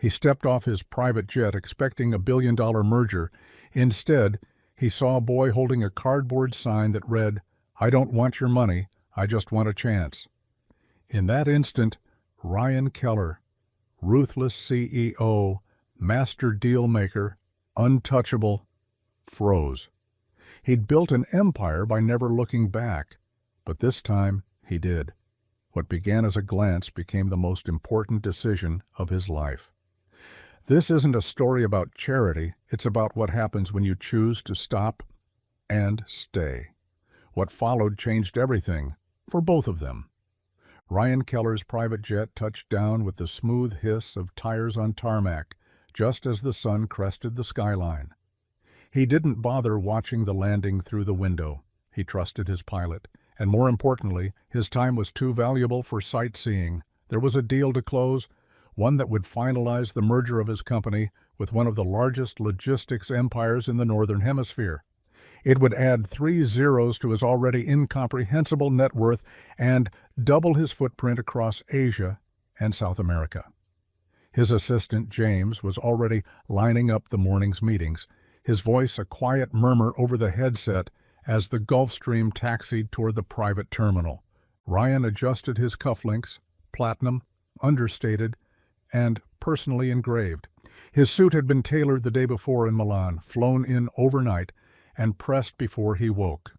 He stepped off his private jet expecting a billion-dollar merger. Instead, he saw a boy holding a cardboard sign that read, "I don't want your money, I just want a chance." In that instant, Ryan Keller, ruthless CEO, master deal maker, untouchable, froze. He'd built an empire by never looking back, but this time he did. What began as a glance became the most important decision of his life. This isn't a story about charity, it's about what happens when you choose to stop and stay. What followed changed everything, for both of them. Ryan Keller's private jet touched down with the smooth hiss of tires on tarmac, just as the sun crested the skyline. He didn't bother watching the landing through the window. He trusted his pilot, and more importantly, his time was too valuable for sightseeing. There was a deal to close, one that would finalize the merger of his company with one of the largest logistics empires in the Northern Hemisphere. It would add 3 zeros to his already incomprehensible net worth and double his footprint across Asia and South America. His assistant, James, was already lining up the morning's meetings, his voice a quiet murmur over the headset as the Gulfstream taxied toward the private terminal. Ryan adjusted his cufflinks, platinum, understated, and personally engraved. His suit had been tailored the day before in Milan, flown in overnight, and pressed before he woke.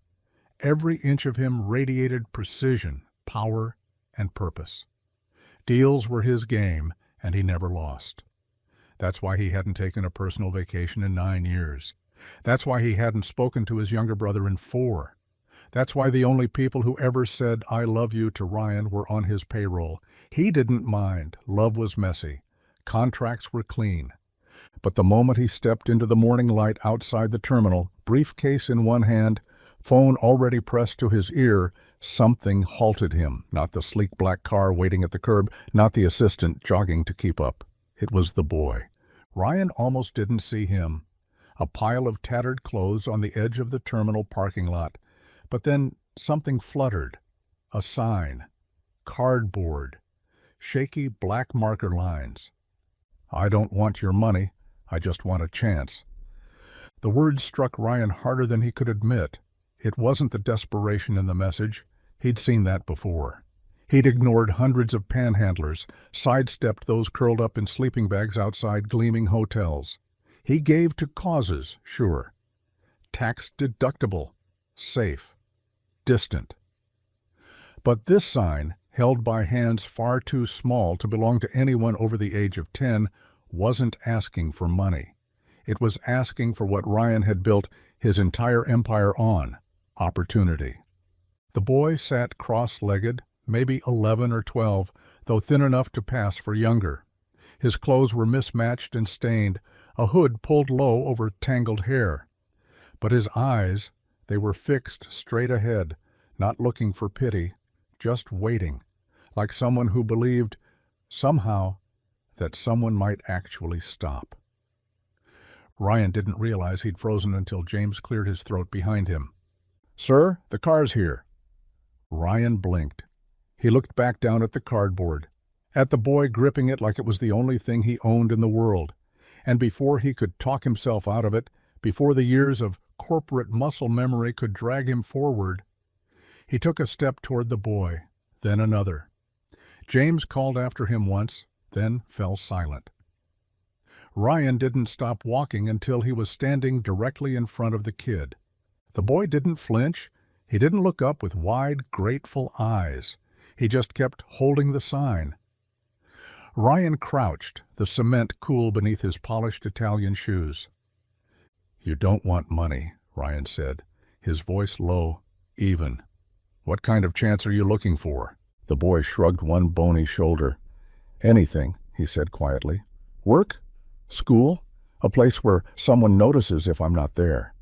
Every inch of him radiated precision, power, and purpose. Deals were his game, and he never lost. That's why he hadn't taken a personal vacation in 9 years. That's why he hadn't spoken to his younger brother in 4. That's why the only people who ever said, "I love you" to Ryan were on his payroll. He didn't mind. Love was messy. Contracts were clean. But the moment he stepped into the morning light outside the terminal, briefcase in one hand, phone already pressed to his ear, something halted him. Not the sleek black car waiting at the curb, not the assistant jogging to keep up. It was the boy. Ryan almost didn't see him. A pile of tattered clothes on the edge of the terminal parking lot. But then something fluttered. A sign. Cardboard. Shaky black marker lines. "I don't want your money, I just want a chance." The words struck Ryan harder than he could admit. It wasn't the desperation in the message. He'd seen that before. He'd ignored hundreds of panhandlers, sidestepped those curled up in sleeping bags outside gleaming hotels. He gave to causes, sure. Tax-deductible, safe, distant. But this sign, held by hands far too small to belong to anyone over the age of 10, wasn't asking for money. It was asking for what Ryan had built his entire empire on: opportunity. The boy sat cross-legged, maybe 11 or 12, though thin enough to pass for younger. His clothes were mismatched and stained, a hood pulled low over tangled hair. But his eyes, they were fixed straight ahead, not looking for pity, just waiting, like someone who believed, somehow, that someone might actually stop. Ryan didn't realize he'd frozen until James cleared his throat behind him. "Sir, the car's here." Ryan blinked. He looked back down at the cardboard, at the boy gripping it like it was the only thing he owned in the world. And before he could talk himself out of it, before the years of corporate muscle memory could drag him forward, he took a step toward the boy, then another. James called after him once, then fell silent. Ryan didn't stop walking until he was standing directly in front of the kid. The boy didn't flinch. He didn't look up with wide, grateful eyes. He just kept holding the sign. Ryan crouched, the cement cool beneath his polished Italian shoes. "You don't want money," Ryan said, his voice low, even. "What kind of chance are you looking for?" The boy shrugged one bony shoulder. "Anything," he said quietly. "Work? School? A place where someone notices if I'm not there."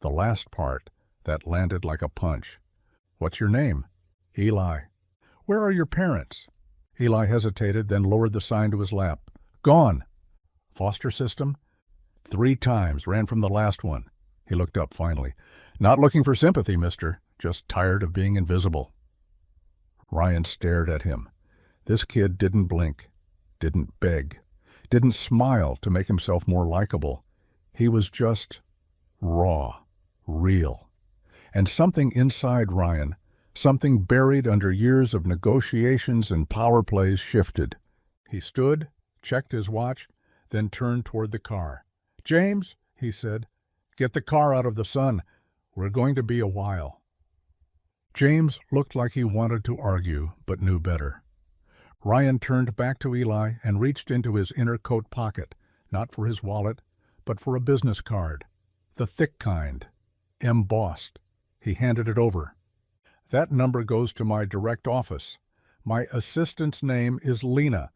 The last part, that landed like a punch. "What's your name?" "Eli." "Where are your parents?" Eli hesitated, then lowered the sign to his lap. "Gone." "Foster system?" 3 times, ran from the last one. He looked up finally. "Not looking for sympathy, mister. Just tired of being invisible." Ryan stared at him. This kid didn't blink, didn't beg, didn't smile to make himself more likable. He was just raw, real. And something inside Ryan, something buried under years of negotiations and power plays, shifted. He stood, checked his watch, then turned toward the car. "James," he said, "get the car out of the sun. We're going to be a while." James looked like he wanted to argue, but knew better. Ryan turned back to Eli and reached into his inner coat pocket, not for his wallet, but for a business card. The thick kind, embossed. He handed it over. "That number goes to my direct office. My assistant's name is Lena.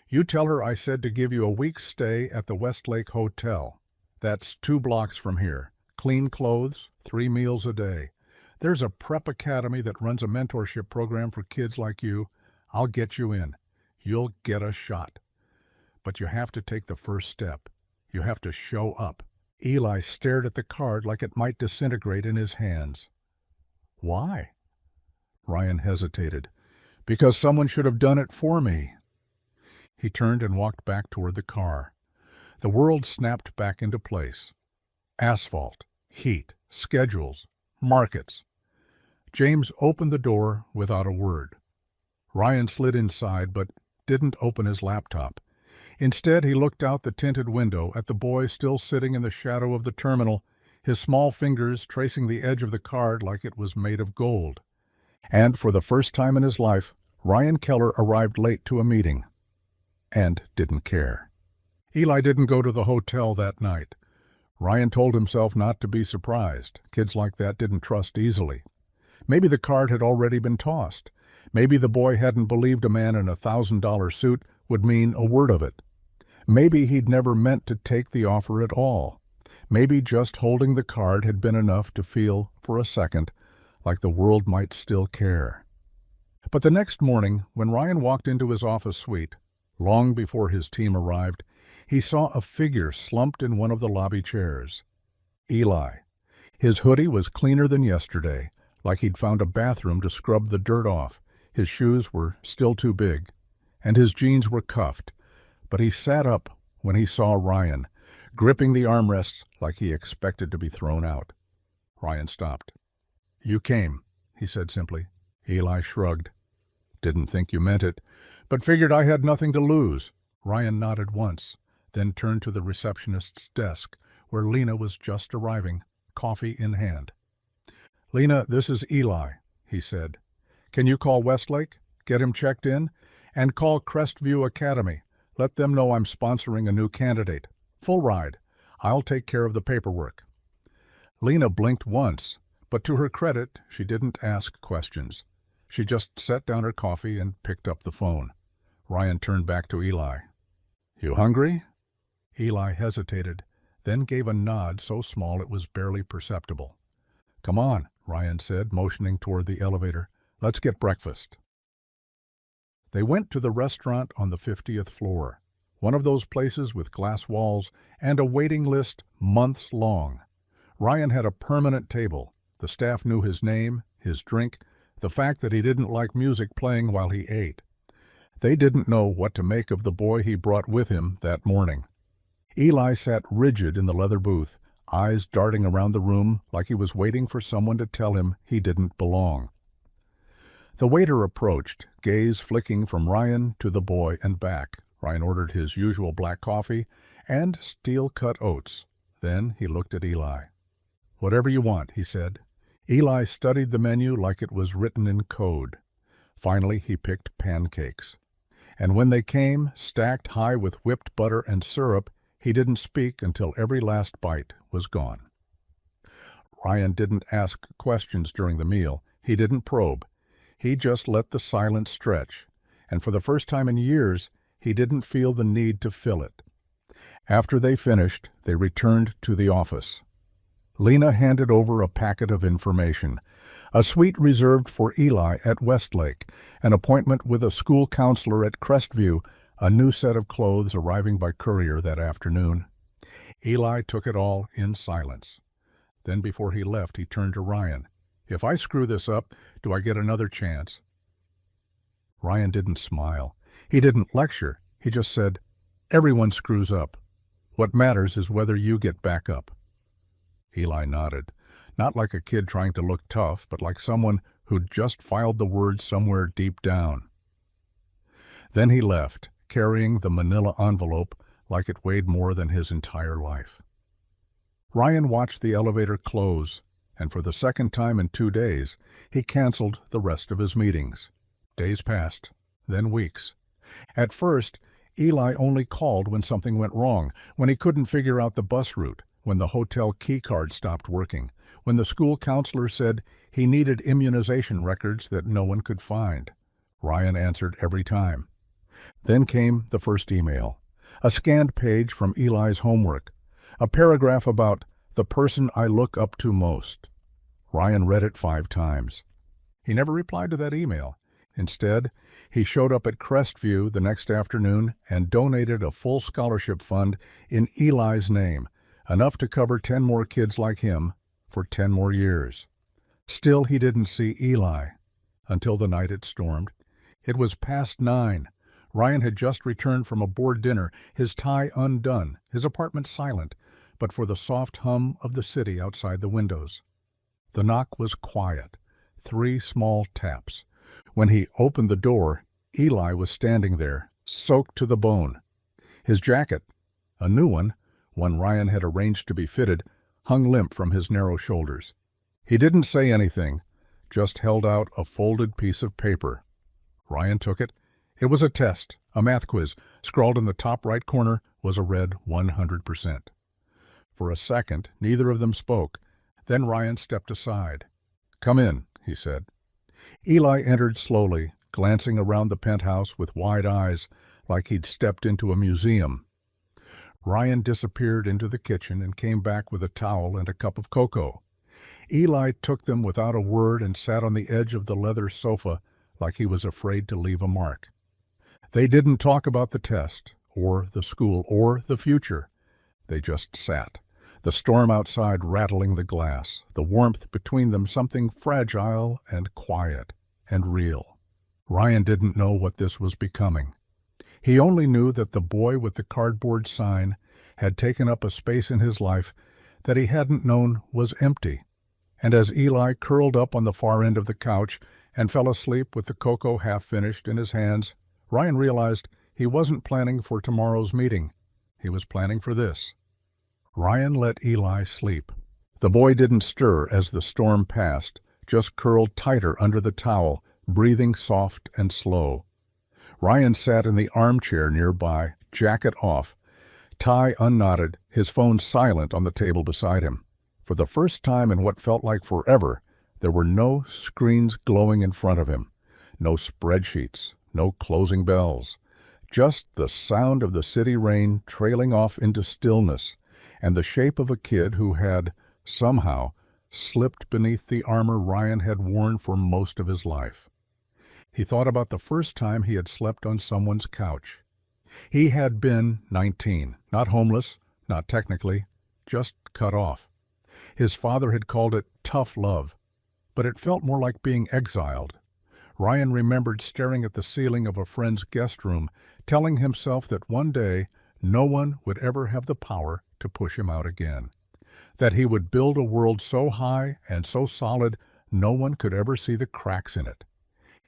You tell her I said to give you a week's stay at the Westlake Hotel. That's 2 blocks from here. Clean clothes, 3 meals a day. There's a prep academy that runs a mentorship program for kids like you. I'll get you in. You'll get a shot. But you have to take the first step. You have to show up." Eli stared at the card like it might disintegrate in his hands. "Why?" Ryan hesitated. "Because someone should have done it for me." He turned and walked back toward the car. The world snapped back into place. Asphalt, heat, schedules, markets. James opened the door without a word. Ryan slid inside, but didn't open his laptop. Instead, he looked out the tinted window at the boy still sitting in the shadow of the terminal, his small fingers tracing the edge of the card like it was made of gold. And for the first time in his life, Ryan Keller arrived late to a meeting. And didn't care. Eli didn't go to the hotel that night. Ryan told himself not to be surprised. Kids like that didn't trust easily. Maybe the card had already been tossed. Maybe the boy hadn't believed a man in a $1,000 suit would mean a word of it. Maybe he'd never meant to take the offer at all. Maybe just holding the card had been enough to feel, for a second, like the world might still care. But the next morning, when Ryan walked into his office suite, long before his team arrived, he saw a figure slumped in one of the lobby chairs. Eli. His hoodie was cleaner than yesterday, like he'd found a bathroom to scrub the dirt off. His shoes were still too big, and his jeans were cuffed. But he sat up when he saw Ryan, gripping the armrests like he expected to be thrown out. Ryan stopped. "You came," he said simply. Eli shrugged. "Didn't think you meant it, but figured I had nothing to lose." Ryan nodded once, then turned to the receptionist's desk, where Lena was just arriving, coffee in hand. "Lena, this is Eli," he said. "Can you call Westlake, get him checked in, and call Crestview Academy. Let them know I'm sponsoring a new candidate. Full ride. I'll take care of the paperwork." Lena blinked once, but to her credit, she didn't ask questions. She just set down her coffee and picked up the phone. Ryan turned back to Eli. "You hungry?" Eli hesitated, then gave a nod so small it was barely perceptible. "Come on," Ryan said, motioning toward the elevator. "Let's get breakfast." They went to the restaurant on the 50th floor, one of those places with glass walls and a waiting list months long. Ryan had a permanent table. The staff knew his name, his drink, the fact that he didn't like music playing while he ate. They didn't know what to make of the boy he brought with him that morning. Eli sat rigid in the leather booth, eyes darting around the room like he was waiting for someone to tell him he didn't belong. The waiter approached, gaze flicking from Ryan to the boy and back. Ryan ordered his usual black coffee and steel-cut oats. Then he looked at Eli. "Whatever you want," he said. Eli studied the menu like it was written in code. Finally, he picked pancakes. And when they came, stacked high with whipped butter and syrup, he didn't speak until every last bite was gone. Ryan didn't ask questions during the meal. He didn't probe. He just let the silence stretch, and for the first time in years, he didn't feel the need to fill it. After they finished, they returned to the office. Lena handed over a packet of information, a suite reserved for Eli at Westlake, an appointment with a school counselor at Crestview, a new set of clothes arriving by courier that afternoon. Eli took it all in silence. Then before he left, he turned to Ryan. "If I screw this up, do I get another chance?" Ryan didn't smile. He didn't lecture. He just said, Everyone screws up. What matters is whether you get back up. Eli nodded, not like a kid trying to look tough, but like someone who'd just filed the words somewhere deep down. Then he left, carrying the manila envelope like it weighed more than his entire life. Ryan watched the elevator close, and for the second time in 2 days, he canceled the rest of his meetings. Days passed, then weeks. At first, Eli only called when something went wrong, when he couldn't figure out the bus route, when the hotel keycard stopped working, when the school counselor said he needed immunization records that no one could find. Ryan answered every time. Then came the first email, a scanned page from Eli's homework, a paragraph about the person I look up to most. Ryan read it 5 times. He never replied to that email. Instead, he showed up at Crestview the next afternoon and donated a full scholarship fund in Eli's name, enough to cover 10 more kids like him for 10 more years. Still, he didn't see Eli until the night it stormed. It was past 9. Ryan had just returned from a board dinner, his tie undone, his apartment silent, but for the soft hum of the city outside the windows. The knock was quiet, 3 small taps. When he opened the door, Eli was standing there, soaked to the bone. His jacket, a new one Ryan had arranged to be fitted, hung limp from his narrow shoulders. He didn't say anything, just held out a folded piece of paper. Ryan took it. It was a test, a math quiz. Scrawled in the top right corner was a red 100%. For a second, neither of them spoke. Then Ryan stepped aside. "Come in," he said. Eli entered slowly, glancing around the penthouse with wide eyes, like he'd stepped into a museum. Ryan disappeared into the kitchen and came back with a towel and a cup of cocoa. Eli took them without a word and sat on the edge of the leather sofa like he was afraid to leave a mark. They didn't talk about the test, or the school, or the future. They just sat, the storm outside rattling the glass, the warmth between them something fragile and quiet and real. Ryan didn't know what this was becoming. He only knew that the boy with the cardboard sign had taken up a space in his life that he hadn't known was empty. And as Eli curled up on the far end of the couch and fell asleep with the cocoa half-finished in his hands, Ryan realized he wasn't planning for tomorrow's meeting. He was planning for this. Ryan let Eli sleep. The boy didn't stir as the storm passed, just curled tighter under the towel, breathing soft and slow. Ryan sat in the armchair nearby, jacket off, tie unknotted, his phone silent on the table beside him. For the first time in what felt like forever, there were no screens glowing in front of him, no spreadsheets, no closing bells, just the sound of the city rain trailing off into stillness, and the shape of a kid who had, somehow, slipped beneath the armor Ryan had worn for most of his life. He thought about the first time he had slept on someone's couch. He had been 19, not homeless, not technically, just cut off. His father had called it tough love, but it felt more like being exiled. Ryan remembered staring at the ceiling of a friend's guest room, telling himself that one day no one would ever have the power to push him out again, that he would build a world so high and so solid no one could ever see the cracks in it.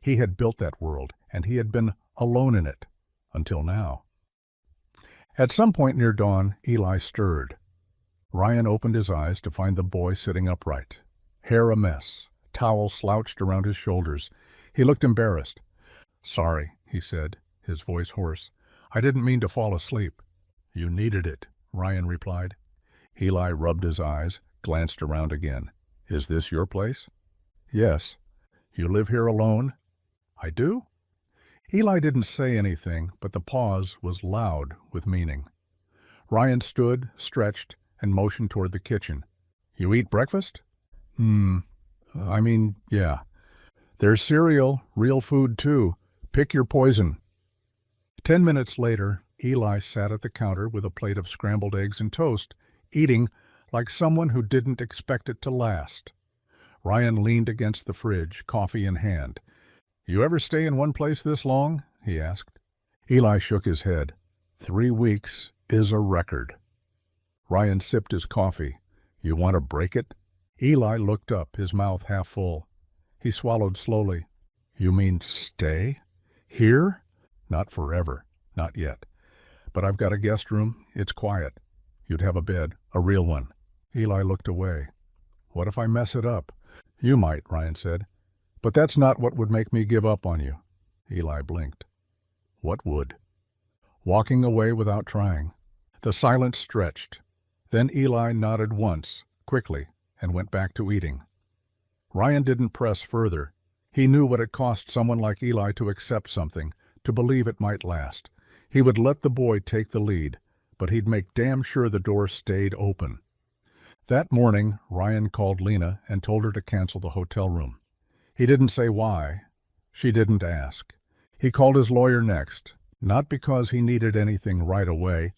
He had built that world, and he had been alone in it, until now. At some point near dawn, Eli stirred. Ryan opened his eyes to find the boy sitting upright, hair a mess, towel slouched around his shoulders. He looked embarrassed. "Sorry," he said, his voice hoarse. "I didn't mean to fall asleep." "You needed it," Ryan replied. Eli rubbed his eyes, glanced around again. "Is this your place?" "Yes." "You live here alone?" "I do?" Eli didn't say anything, but the pause was loud with meaning. Ryan stood, stretched, and motioned toward the kitchen. "You eat breakfast?" Yeah. There's cereal, real food too. Pick your poison." 10 minutes later, Eli sat at the counter with a plate of scrambled eggs and toast, eating like someone who didn't expect it to last. Ryan leaned against the fridge, coffee in hand. "You ever stay in one place this long?" he asked. Eli shook his head. 3 weeks is a record. Ryan sipped his coffee. You want to break it? Eli looked up, his mouth half full. He swallowed slowly. You mean stay? Here? Not forever. Not yet. But I've got a guest room. It's quiet. You'd have a bed, a real one. Eli looked away. What if I mess it up? You might, Ryan said. But that's not what would make me give up on you. Eli blinked. What would? Walking away without trying. The silence stretched. Then Eli nodded once, quickly, and went back to eating. Ryan didn't press further. He knew what it cost someone like Eli to accept something, to believe it might last. He would let the boy take the lead, but he'd make damn sure the door stayed open. That morning, Ryan called Lena and told her to cancel the hotel room. He didn't say why. She didn't ask. He called his lawyer next, not because he needed anything right away,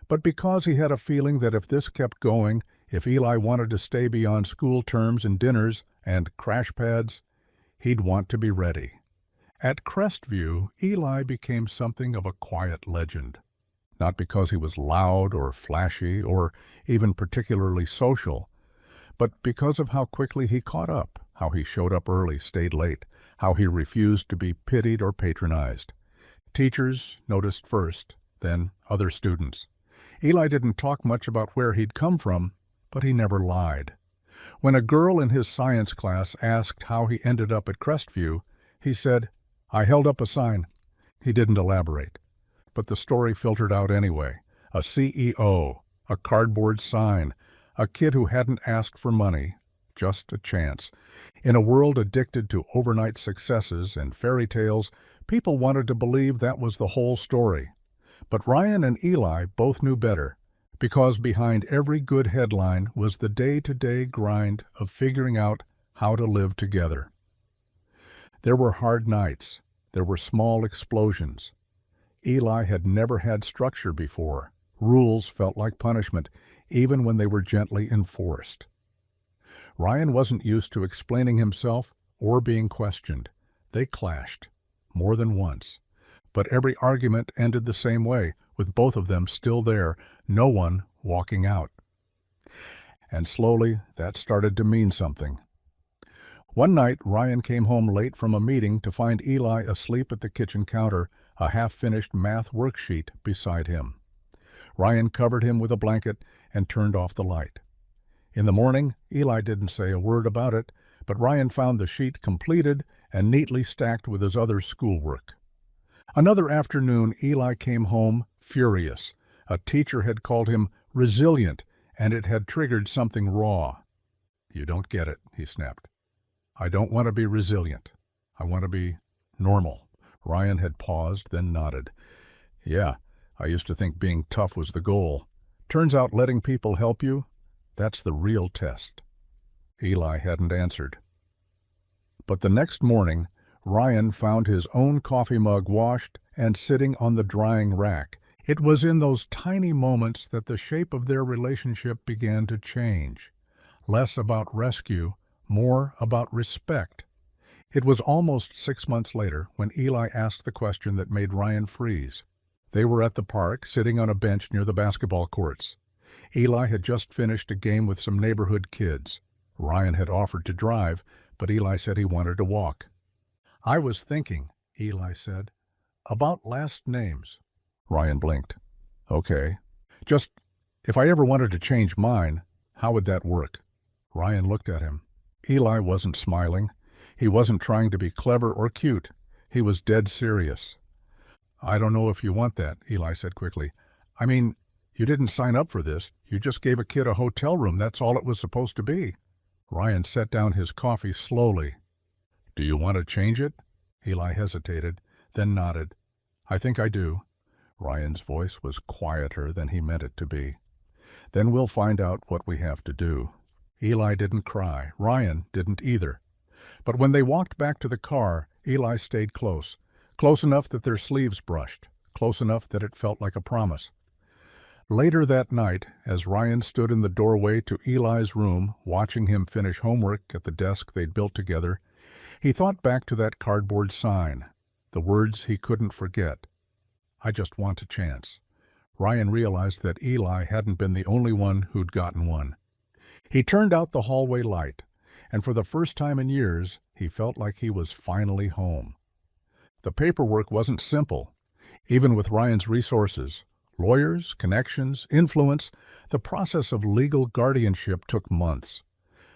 but because he had a feeling that if this kept going, if Eli wanted to stay beyond school terms and dinners and crash pads, he'd want to be ready. At Crestview, Eli became something of a quiet legend. Not because he was loud or flashy or even particularly social, but because of how quickly he caught up, how he showed up early, stayed late, how he refused to be pitied or patronized. Teachers noticed first, then other students. Eli didn't talk much about where he'd come from, but he never lied. When a girl in his science class asked how he ended up at Crestview, he said, I held up a sign. He didn't elaborate. But the story filtered out anyway. A CEO, a cardboard sign, a kid who hadn't asked for money, just a chance. In a world addicted to overnight successes and fairy tales, people wanted to believe that was the whole story. But Ryan and Eli both knew better, because behind every good headline was the day-to-day grind of figuring out how to live together. There were hard nights. There were small explosions. Eli had never had structure before. Rules felt like punishment, even when they were gently enforced. Ryan wasn't used to explaining himself or being questioned. They clashed, more than once. But every argument ended the same way, with both of them still there, no one walking out. And slowly, that started to mean something. One night, Ryan came home late from a meeting to find Eli asleep at the kitchen counter, a half-finished math worksheet beside him. Ryan covered him with a blanket and turned off the light. In the morning, Eli didn't say a word about it, but Ryan found the sheet completed and neatly stacked with his other schoolwork. Another afternoon, Eli came home furious. A teacher had called him resilient, and it had triggered something raw. You don't get it, he snapped. I don't want to be resilient. I want to be normal. Ryan had paused, then nodded. Yeah, I used to think being tough was the goal. Turns out letting people help you, that's the real test. Eli hadn't answered. But the next morning, Ryan found his own coffee mug washed and sitting on the drying rack. It was in those tiny moments that the shape of their relationship began to change. Less about rescue, more about respect. It was almost 6 months later when Eli asked the question that made Ryan freeze. They were at the park, sitting on a bench near the basketball courts. Eli had just finished a game with some neighborhood kids. Ryan had offered to drive, but Eli said he wanted to walk. I was thinking, Eli said, about last names. Ryan blinked. Okay. Just, if I ever wanted to change mine, how would that work? Ryan looked at him. Eli wasn't smiling. He wasn't trying to be clever or cute. He was dead serious. I don't know if you want that, Eli said quickly. I mean, you didn't sign up for this. You just gave a kid a hotel room. That's all it was supposed to be. Ryan set down his coffee slowly. Do you want to change it? Eli hesitated, then nodded. I think I do. Ryan's voice was quieter than he meant it to be. Then we'll find out what we have to do. Eli didn't cry. Ryan didn't either. But when they walked back to the car, Eli stayed close enough that their sleeves brushed, close enough that it felt like a promise. Later that night, as Ryan stood in the doorway to Eli's room, watching him finish homework at the desk they'd built together, he thought back to that cardboard sign, the words he couldn't forget. I just want a chance. Ryan realized that Eli hadn't been the only one who'd gotten one. He turned out the hallway light, and for the first time in years, he felt like he was finally home. The paperwork wasn't simple. Even with Ryan's resources, lawyers, connections, influence, the process of legal guardianship took months.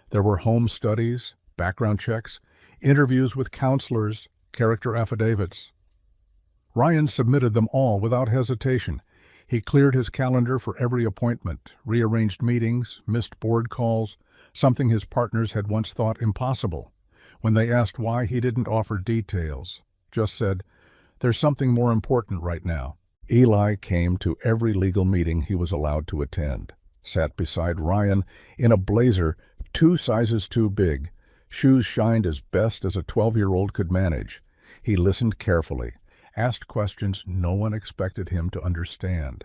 There were home studies, background checks, interviews with counselors, character affidavits. Ryan submitted them all without hesitation. He cleared his calendar for every appointment, rearranged meetings, missed board calls, something his partners had once thought impossible. When they asked why, he didn't offer details, just said, "There's something more important right now." Eli came to every legal meeting he was allowed to attend, sat beside Ryan in a blazer 2 sizes too big. Shoes shined as best as a 12-year-old could manage. He listened carefully, asked questions no one expected him to understand.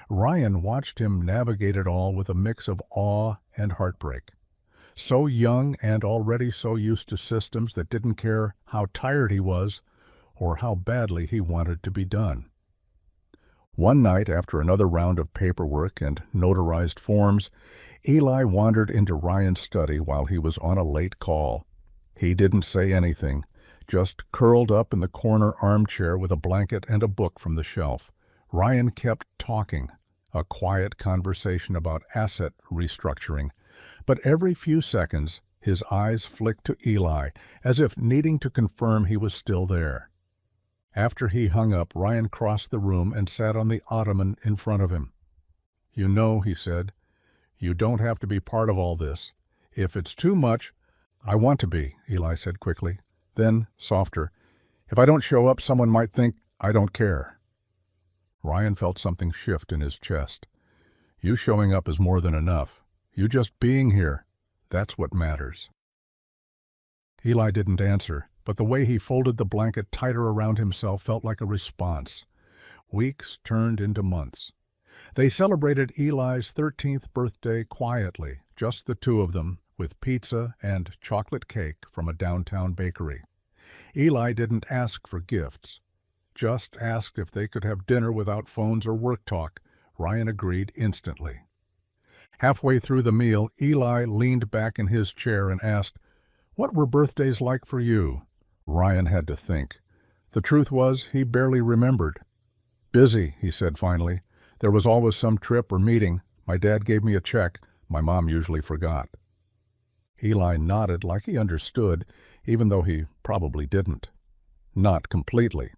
Ryan watched him navigate it all with a mix of awe and heartbreak. So young and already so used to systems that didn't care how tired he was or how badly he wanted to be done. One night, after another round of paperwork and notarized forms, Eli wandered into Ryan's study while he was on a late call. He didn't say anything, just curled up in the corner armchair with a blanket and a book from the shelf. Ryan kept talking, a quiet conversation about asset restructuring, but every few seconds his eyes flicked to Eli, as if needing to confirm he was still there. After he hung up, Ryan crossed the room and sat on the ottoman in front of him. "You know," he said, "you don't have to be part of all this. If it's too much—" "I want to be," Eli said quickly. Then, softer, "If I don't show up, someone might think I don't care." Ryan felt something shift in his chest. "You showing up is more than enough. You just being here, that's what matters." Eli didn't answer, but the way he folded the blanket tighter around himself felt like a response. Weeks turned into months. They celebrated Eli's 13th birthday quietly, just the two of them, with pizza and chocolate cake from a downtown bakery. Eli didn't ask for gifts, just asked if they could have dinner without phones or work talk. Ryan agreed instantly. Halfway through the meal, Eli leaned back in his chair and asked, "What were birthdays like for you?" Ryan had to think. The truth was, he barely remembered. "Busy," he said finally. "There was always some trip or meeting. My dad gave me a check. My mom usually forgot." Eli nodded like he understood, even though he probably didn't. Not completely.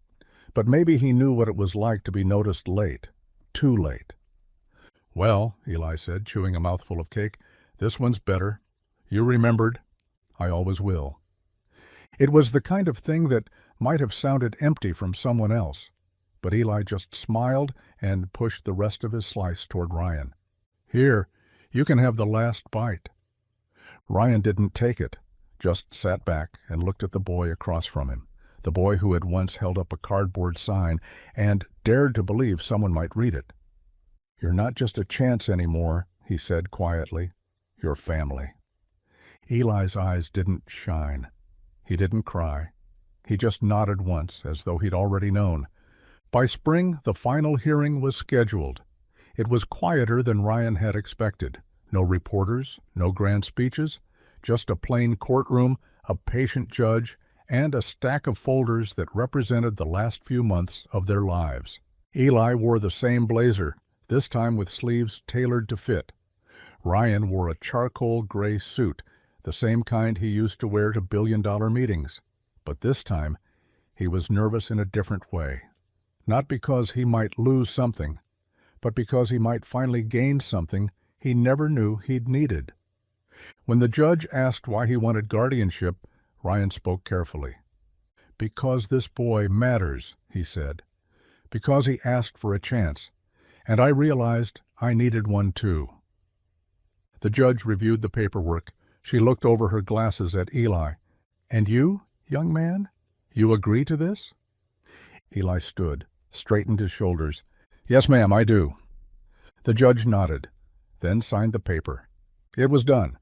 But maybe he knew what it was like to be noticed late. Too late. "Well," Eli said, chewing a mouthful of cake, "this one's better. You remembered. I always will." It was the kind of thing that might have sounded empty from someone else, but Eli just smiled and pushed the rest of his slice toward Ryan. "Here, you can have the last bite." Ryan didn't take it, just sat back and looked at the boy across from him, the boy who had once held up a cardboard sign and dared to believe someone might read it. "You're not just a chance anymore," he said quietly. "You're family." Eli's eyes didn't shine. He didn't cry. He just nodded once, as though he'd already known. By spring, the final hearing was scheduled. It was quieter than Ryan had expected. No reporters, no grand speeches, just a plain courtroom, a patient judge, and a stack of folders that represented the last few months of their lives. Eli wore the same blazer, this time with sleeves tailored to fit. Ryan wore a charcoal gray suit, the same kind he used to wear to billion-dollar meetings. But this time, he was nervous in a different way. Not because he might lose something, but because he might finally gain something he never knew he'd needed. When the judge asked why he wanted guardianship, Ryan spoke carefully. "Because this boy matters," he said. "Because he asked for a chance, and I realized I needed one too." The judge reviewed the paperwork. She looked over her glasses at Eli. "And you, young man? You agree to this?" Eli stood, straightened his shoulders. "Yes, ma'am, I do." The judge nodded, then signed the paper. It was done.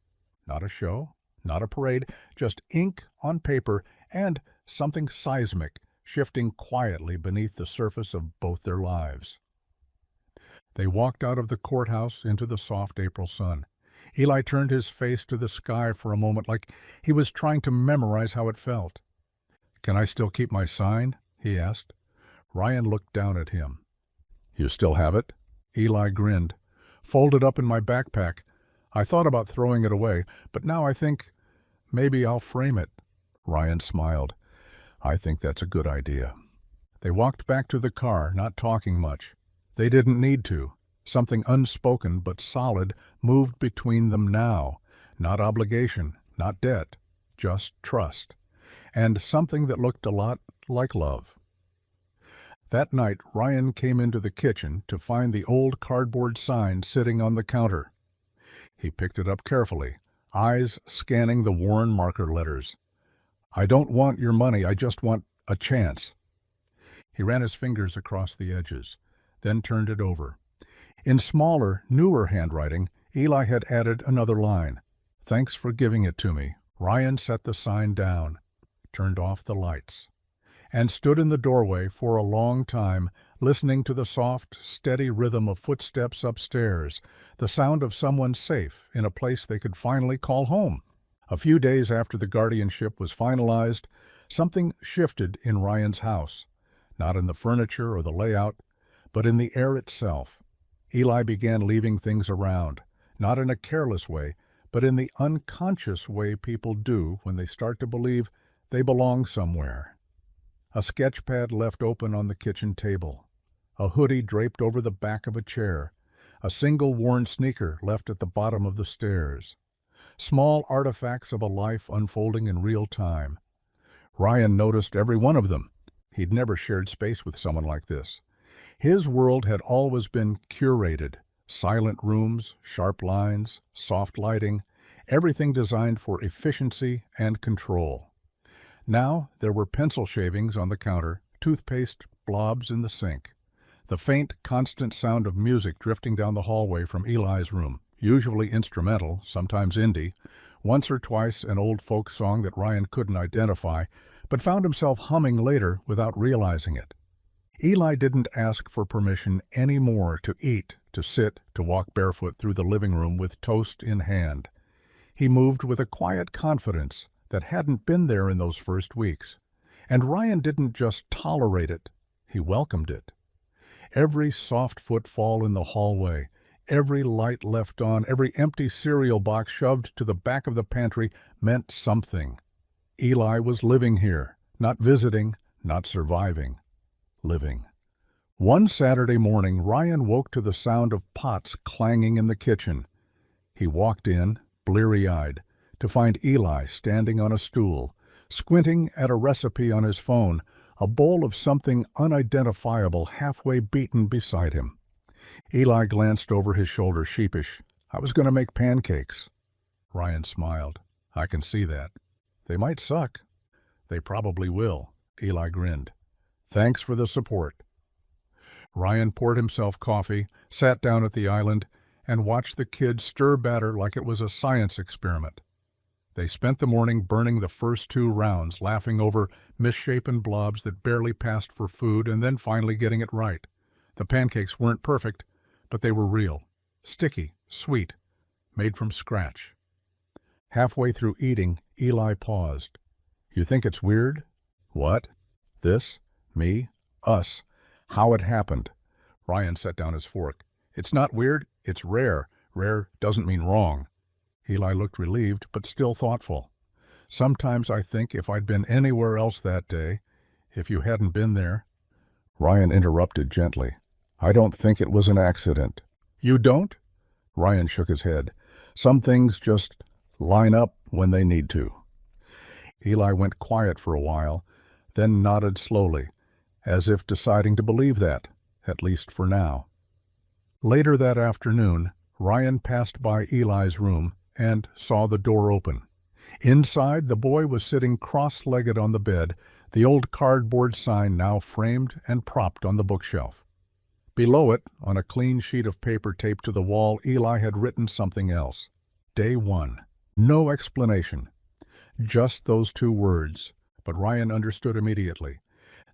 Not a show, not a parade, just ink on paper and something seismic shifting quietly beneath the surface of both their lives. They walked out of the courthouse into the soft April sun. Eli turned his face to the sky for a moment like he was trying to memorize how it felt. "Can I still keep my sign?" he asked. Ryan looked down at him. "You still have it?" Eli grinned. "Folded up in my backpack. I thought about throwing it away, but now I think maybe I'll frame it." Ryan smiled. "I think that's a good idea." They walked back to the car, not talking much. They didn't need to. Something unspoken but solid moved between them now. Not obligation, not debt, just trust. And something that looked a lot like love. That night, Ryan came into the kitchen to find the old cardboard sign sitting on the counter. He picked it up carefully, eyes scanning the worn marker letters. "I don't want your money, I just want a chance." He ran his fingers across the edges, then turned it over. In smaller, newer handwriting, Eli had added another line. "Thanks for giving it to me." Ryan set the sign down, turned off the lights, and stood in the doorway for a long time, listening to the soft, steady rhythm of footsteps upstairs, the sound of someone safe in a place they could finally call home. A few days after the guardianship was finalized, something shifted in Ryan's house, not in the furniture or the layout, but in the air itself. Eli began leaving things around, not in a careless way, but in the unconscious way people do when they start to believe they belong somewhere. A sketch pad left open on the kitchen table, a hoodie draped over the back of a chair, a single worn sneaker left at the bottom of the stairs. Small artifacts of a life unfolding in real time. Ryan noticed every one of them. He'd never shared space with someone like this. His world had always been curated. Silent rooms, sharp lines, soft lighting, everything designed for efficiency and control. Now there were pencil shavings on the counter, toothpaste blobs in the sink. The faint, constant sound of music drifting down the hallway from Eli's room, usually instrumental, sometimes indie, once or twice an old folk song that Ryan couldn't identify, but found himself humming later without realizing it. Eli didn't ask for permission any more to eat, to sit, to walk barefoot through the living room with toast in hand. He moved with a quiet confidence that hadn't been there in those first weeks. And Ryan didn't just tolerate it, he welcomed it. Every soft footfall in the hallway, every light left on, every empty cereal box shoved to the back of the pantry meant something. Eli was living here, not visiting, not surviving. Living. One Saturday morning, Ryan woke to the sound of pots clanging in the kitchen. He walked in, bleary-eyed, to find Eli standing on a stool, squinting at a recipe on his phone, a bowl of something unidentifiable halfway beaten beside him. Eli glanced over his shoulder sheepish. "I was going to make pancakes." Ryan smiled. "I can see that. They might suck." "They probably will." Eli grinned. "Thanks for the support." Ryan poured himself coffee, sat down at the island, and watched the kids stir batter like it was a science experiment. They spent the morning burning the first 2 rounds, laughing over misshapen blobs that barely passed for food, and then finally getting it right. The pancakes weren't perfect, but they were real, sticky, sweet, made from scratch. Halfway through eating, Eli paused. "You think it's weird?" "What?" "This? Me? Us? How it happened?" Ryan set down his fork. "It's not weird, it's rare. Rare doesn't mean wrong." Eli looked relieved, but still thoughtful. "Sometimes I think if I'd been anywhere else that day, if you hadn't been there." Ryan interrupted gently. "I don't think it was an accident." "You don't?" Ryan shook his head. "Some things just line up when they need to." Eli went quiet for a while, then nodded slowly, as if deciding to believe that, at least for now. Later that afternoon, Ryan passed by Eli's room and saw the door open. Inside, the boy was sitting cross-legged on the bed, the old cardboard sign now framed and propped on the bookshelf. Below it, on a clean sheet of paper taped to the wall, Eli had written something else. Day 1. No explanation. Just those 2 words, but Ryan understood immediately.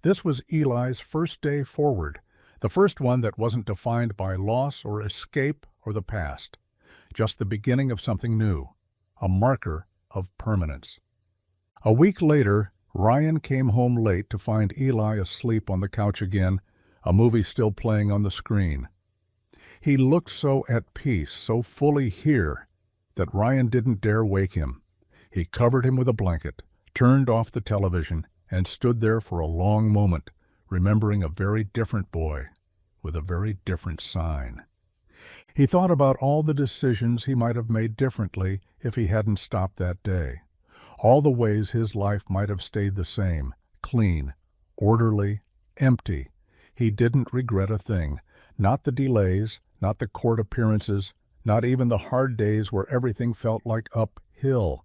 This was Eli's first day forward, The first one that wasn't defined by loss or escape or the past, just the beginning of something new, a marker of permanence. A week later, Ryan came home late to find Eli asleep on the couch again, a movie still playing on the screen. He looked so at peace, so fully here, that Ryan didn't dare wake him. He covered him with a blanket, turned off the television, and stood there for a long moment, remembering a very different boy, with a very different sign. He thought about all the decisions he might have made differently if he hadn't stopped that day. All the ways his life might have stayed the same, clean, orderly, empty. He didn't regret a thing, not the delays, not the court appearances, not even the hard days where everything felt like uphill.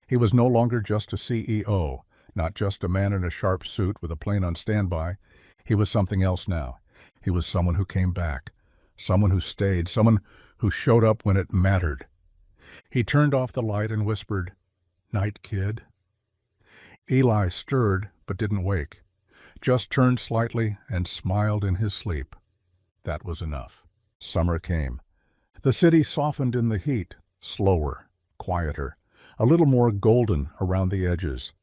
He was no longer just a CEO, not just a man in a sharp suit with a plane on standby. He was something else now. He was someone who came back, someone who stayed, someone who showed up when it mattered. He turned off the light and whispered, "Night, kid." Eli stirred but didn't wake, just turned slightly and smiled in his sleep. That was enough. Summer came. The city softened in the heat, slower, quieter, a little more golden around the edges.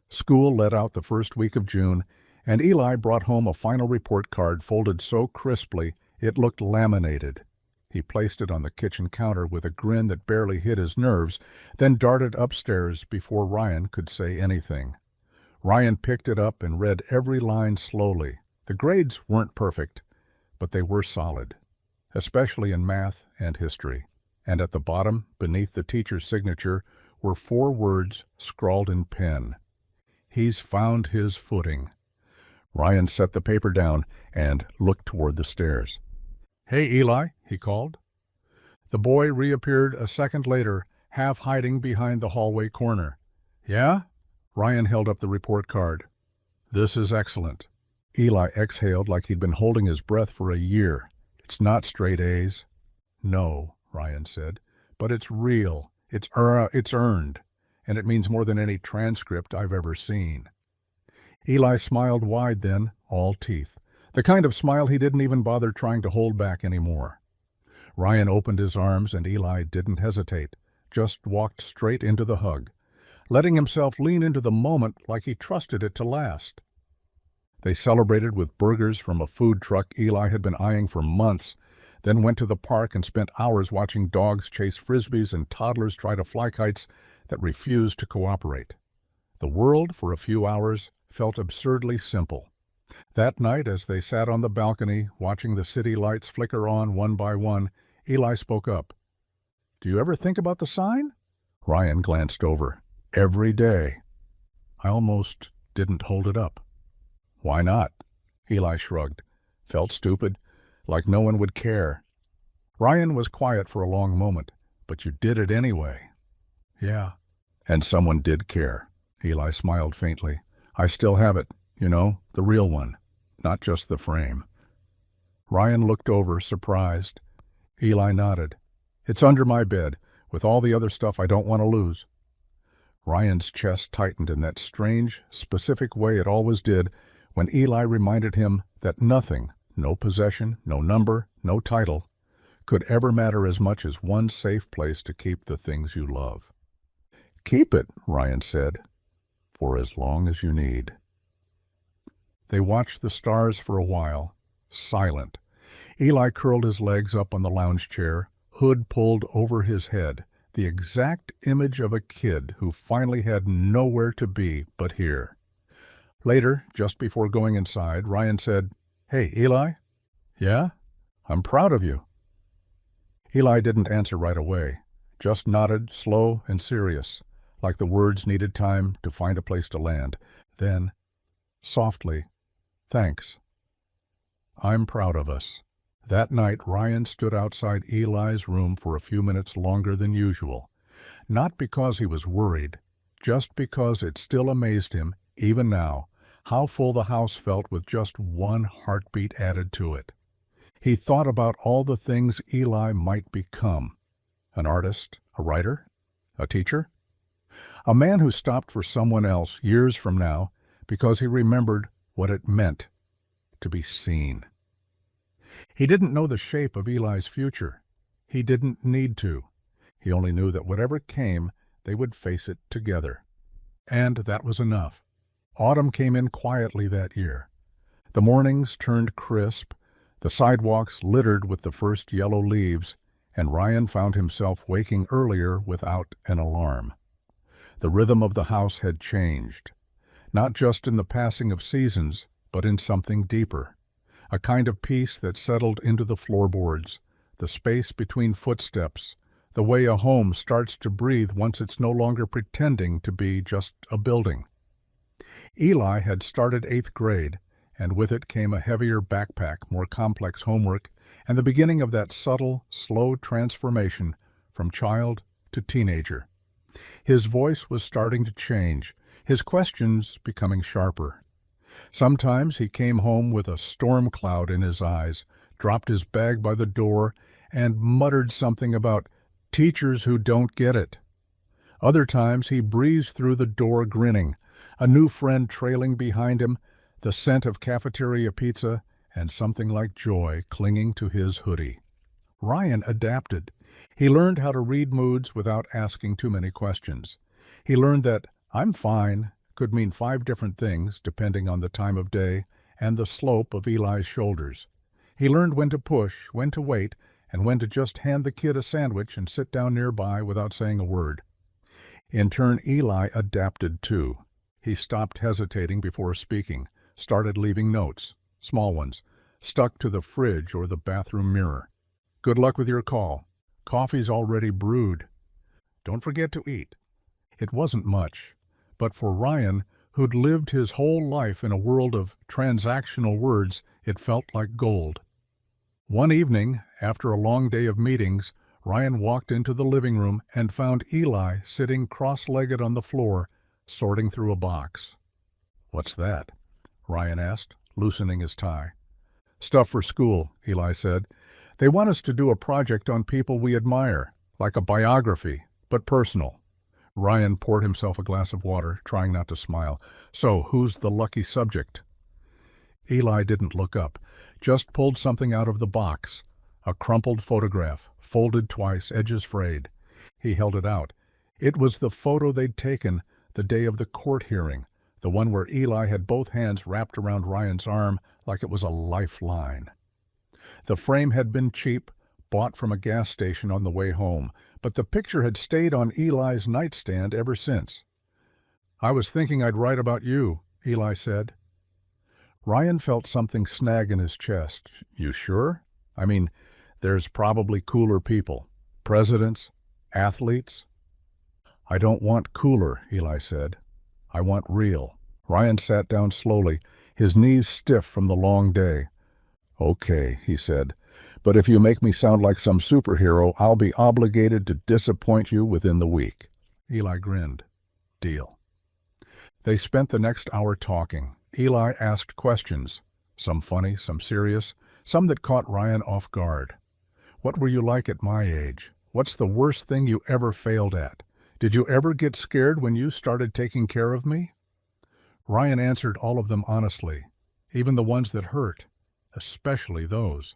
School let out the first week of June, and Eli brought home a final report card folded so crisply it looked laminated. He placed it on the kitchen counter with a grin that barely hid his nerves, then darted upstairs before Ryan could say anything. Ryan picked it up and read every line slowly. The grades weren't perfect, but they were solid, especially in math and history. And at the bottom, beneath the teacher's signature, were 4 words scrawled in pen. "He's found his footing." Ryan set the paper down and looked toward the stairs. "Hey, Eli," he called. The boy reappeared a second later, half hiding behind the hallway corner. "Yeah?" Ryan held up the report card. "This is excellent." Eli exhaled like he'd been holding his breath for a year. "It's not straight A's." "No," Ryan said, "but it's real. It's earned, and it means more than any transcript I've ever seen." Eli smiled wide then, all teeth. The kind of smile he didn't even bother trying to hold back anymore. Ryan opened his arms and Eli didn't hesitate, just walked straight into the hug, letting himself lean into the moment like he trusted it to last. They celebrated with burgers from a food truck Eli had been eyeing for months, then went to the park and spent hours watching dogs chase frisbees and toddlers try to fly kites that refused to cooperate. The world, for a few hours, felt absurdly simple. That night, as they sat on the balcony, watching the city lights flicker on one by one, Eli spoke up. "Do you ever think about the sign?" Ryan glanced over. "Every day." "I almost didn't hold it up." "Why not?" Eli shrugged. Felt stupid, like no one would care. Ryan was quiet for a long moment. "But you did it anyway." "Yeah." "And someone did care." Eli smiled faintly. "I still have it. You know, the real one, not just the frame." Ryan looked over, surprised. Eli nodded. "It's under my bed, with all the other stuff I don't want to lose." Ryan's chest tightened in that strange, specific way it always did when Eli reminded him that nothing, no possession, no number, no title, could ever matter as much as one safe place to keep the things you love. "Keep it," Ryan said, "for as long as you need." They watched the stars for a while, silent. Eli curled his legs up on the lounge chair, hood pulled over his head, the exact image of a kid who finally had nowhere to be but here. Later, just before going inside, Ryan said, "Hey, Eli?" "Yeah? I'm proud of you." Eli didn't answer right away, just nodded, slow and serious, like the words needed time to find a place to land. Then, softly, "Thanks. I'm proud of us." That night, Ryan stood outside Eli's room for a few minutes longer than usual. Not because he was worried, just because it still amazed him, even now, how full the house felt with just one heartbeat added to it. He thought about all the things Eli might become. An artist, a writer, a teacher. A man who stopped for someone else years from now because he remembered what it meant to be seen. He didn't know the shape of Eli's future. He didn't need to. He only knew that whatever came, they would face it together. And that was enough. Autumn came in quietly that year. The mornings turned crisp, the sidewalks littered with the first yellow leaves, and Ryan found himself waking earlier without an alarm. The rhythm of the house had changed, not just in the passing of seasons, but in something deeper, a kind of peace that settled into the floorboards, the space between footsteps, the way a home starts to breathe once it's no longer pretending to be just a building. Eli had started 8th grade, and with it came a heavier backpack, more complex homework, and the beginning of that subtle, slow transformation from child to teenager. His voice was starting to change, his questions becoming sharper. Sometimes he came home with a storm cloud in his eyes, dropped his bag by the door, and muttered something about teachers who don't get it. Other times he breezed through the door grinning, a new friend trailing behind him, the scent of cafeteria pizza, and something like joy clinging to his hoodie. Ryan adapted. He learned how to read moods without asking too many questions. He learned that "I'm fine" could mean 5 different things depending on the time of day and the slope of Eli's shoulders. He learned when to push, when to wait, and when to just hand the kid a sandwich and sit down nearby without saying a word. In turn, Eli adapted too. He stopped hesitating before speaking, started leaving notes, small ones, stuck to the fridge or the bathroom mirror. "Good luck with your call. Coffee's already brewed. Don't forget to eat." It wasn't much, but for Ryan, who'd lived his whole life in a world of transactional words, it felt like gold. One evening, after a long day of meetings, Ryan walked into the living room and found Eli sitting cross-legged on the floor, sorting through a box. "What's that?" Ryan asked, loosening his tie. "Stuff for school," Eli said. "They want us to do a project on people we admire, like a biography, but personal." Ryan poured himself a glass of water, trying not to smile. "So, who's the lucky subject?" Eli didn't look up, just pulled something out of the box, a crumpled photograph, folded twice, edges frayed. He held it out. It was the photo they'd taken the day of the court hearing, the one where Eli had both hands wrapped around Ryan's arm like it was a lifeline. The frame had been cheap, bought from a gas station on the way home, but the picture had stayed on Eli's nightstand ever since. "I was thinking I'd write about you," Eli said. Ryan felt something snag in his chest. "You sure? I mean, there's probably cooler people. Presidents, athletes." "I don't want cooler," Eli said. "I want real." Ryan sat down slowly, his knees stiff from the long day. "Okay," he said, "but if you make me sound like some superhero, I'll be obligated to disappoint you within the week." Eli grinned. "Deal." They spent the next hour talking. Eli asked questions, some funny, some serious, some that caught Ryan off guard. "What were you like at my age? What's the worst thing you ever failed at? Did you ever get scared when you started taking care of me?" Ryan answered all of them honestly, even the ones that hurt, especially those.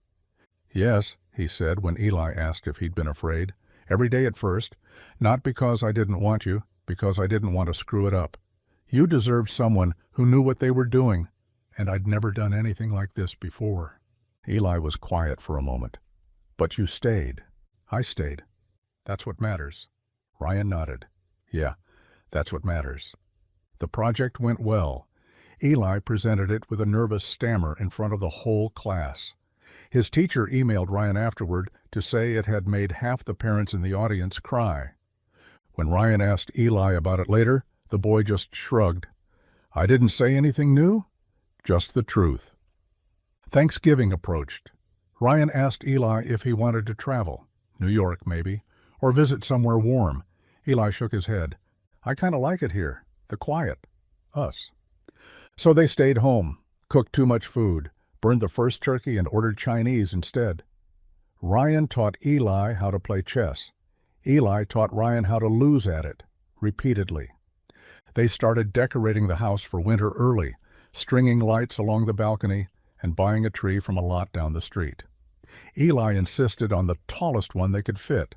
"Yes," he said when Eli asked if he'd been afraid. "Every day at first. Not because I didn't want you, because I didn't want to screw it up. You deserved someone who knew what they were doing, and I'd never done anything like this before." Eli was quiet for a moment. "But you stayed." "I stayed. That's what matters." Ryan nodded. "Yeah, that's what matters." The project went well. Eli presented it with a nervous stammer in front of the whole class. His teacher emailed Ryan afterward to say it had made half the parents in the audience cry. When Ryan asked Eli about it later, the boy just shrugged. "I didn't say anything new, just the truth." Thanksgiving approached. Ryan asked Eli if he wanted to travel, New York maybe, or visit somewhere warm. Eli shook his head. "I kind of like it here, the quiet, us." So they stayed home, cooked too much food, burned the first turkey and ordered Chinese instead. Ryan taught Eli how to play chess. Eli taught Ryan how to lose at it, repeatedly. They started decorating the house for winter early, stringing lights along the balcony and buying a tree from a lot down the street. Eli insisted on the tallest one they could fit.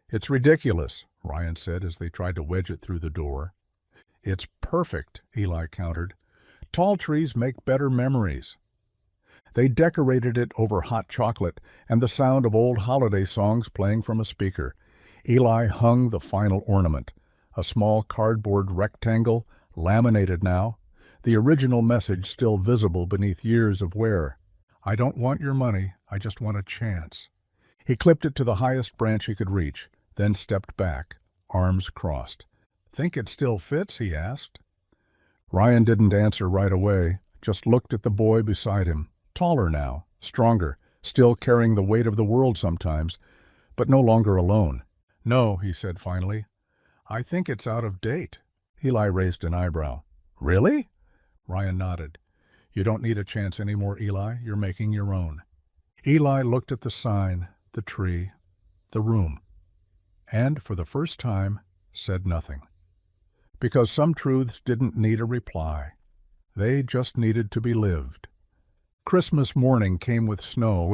"It's ridiculous," Ryan said as they tried to wedge it through the door. "It's perfect," Eli countered. "Tall trees make better memories." They decorated it over hot chocolate and the sound of old holiday songs playing from a speaker. Eli hung the final ornament, a small cardboard rectangle, laminated now, the original message still visible beneath years of wear. "I don't want your money, I just want a chance." He clipped it to the highest branch he could reach, then stepped back, arms crossed. "Think it still fits?" he asked. Ryan didn't answer right away, just looked at the boy beside him, taller now, stronger, still carrying the weight of the world sometimes, but no longer alone. "No," he said finally. "I think it's out of date." Eli raised an eyebrow. "Really?" Ryan nodded. "You don't need a chance anymore, Eli. You're making your own." Eli looked at the sign, the tree, the room, and for the first time said nothing. Because some truths didn't need a reply. They just needed to be lived. Christmas morning came with snow,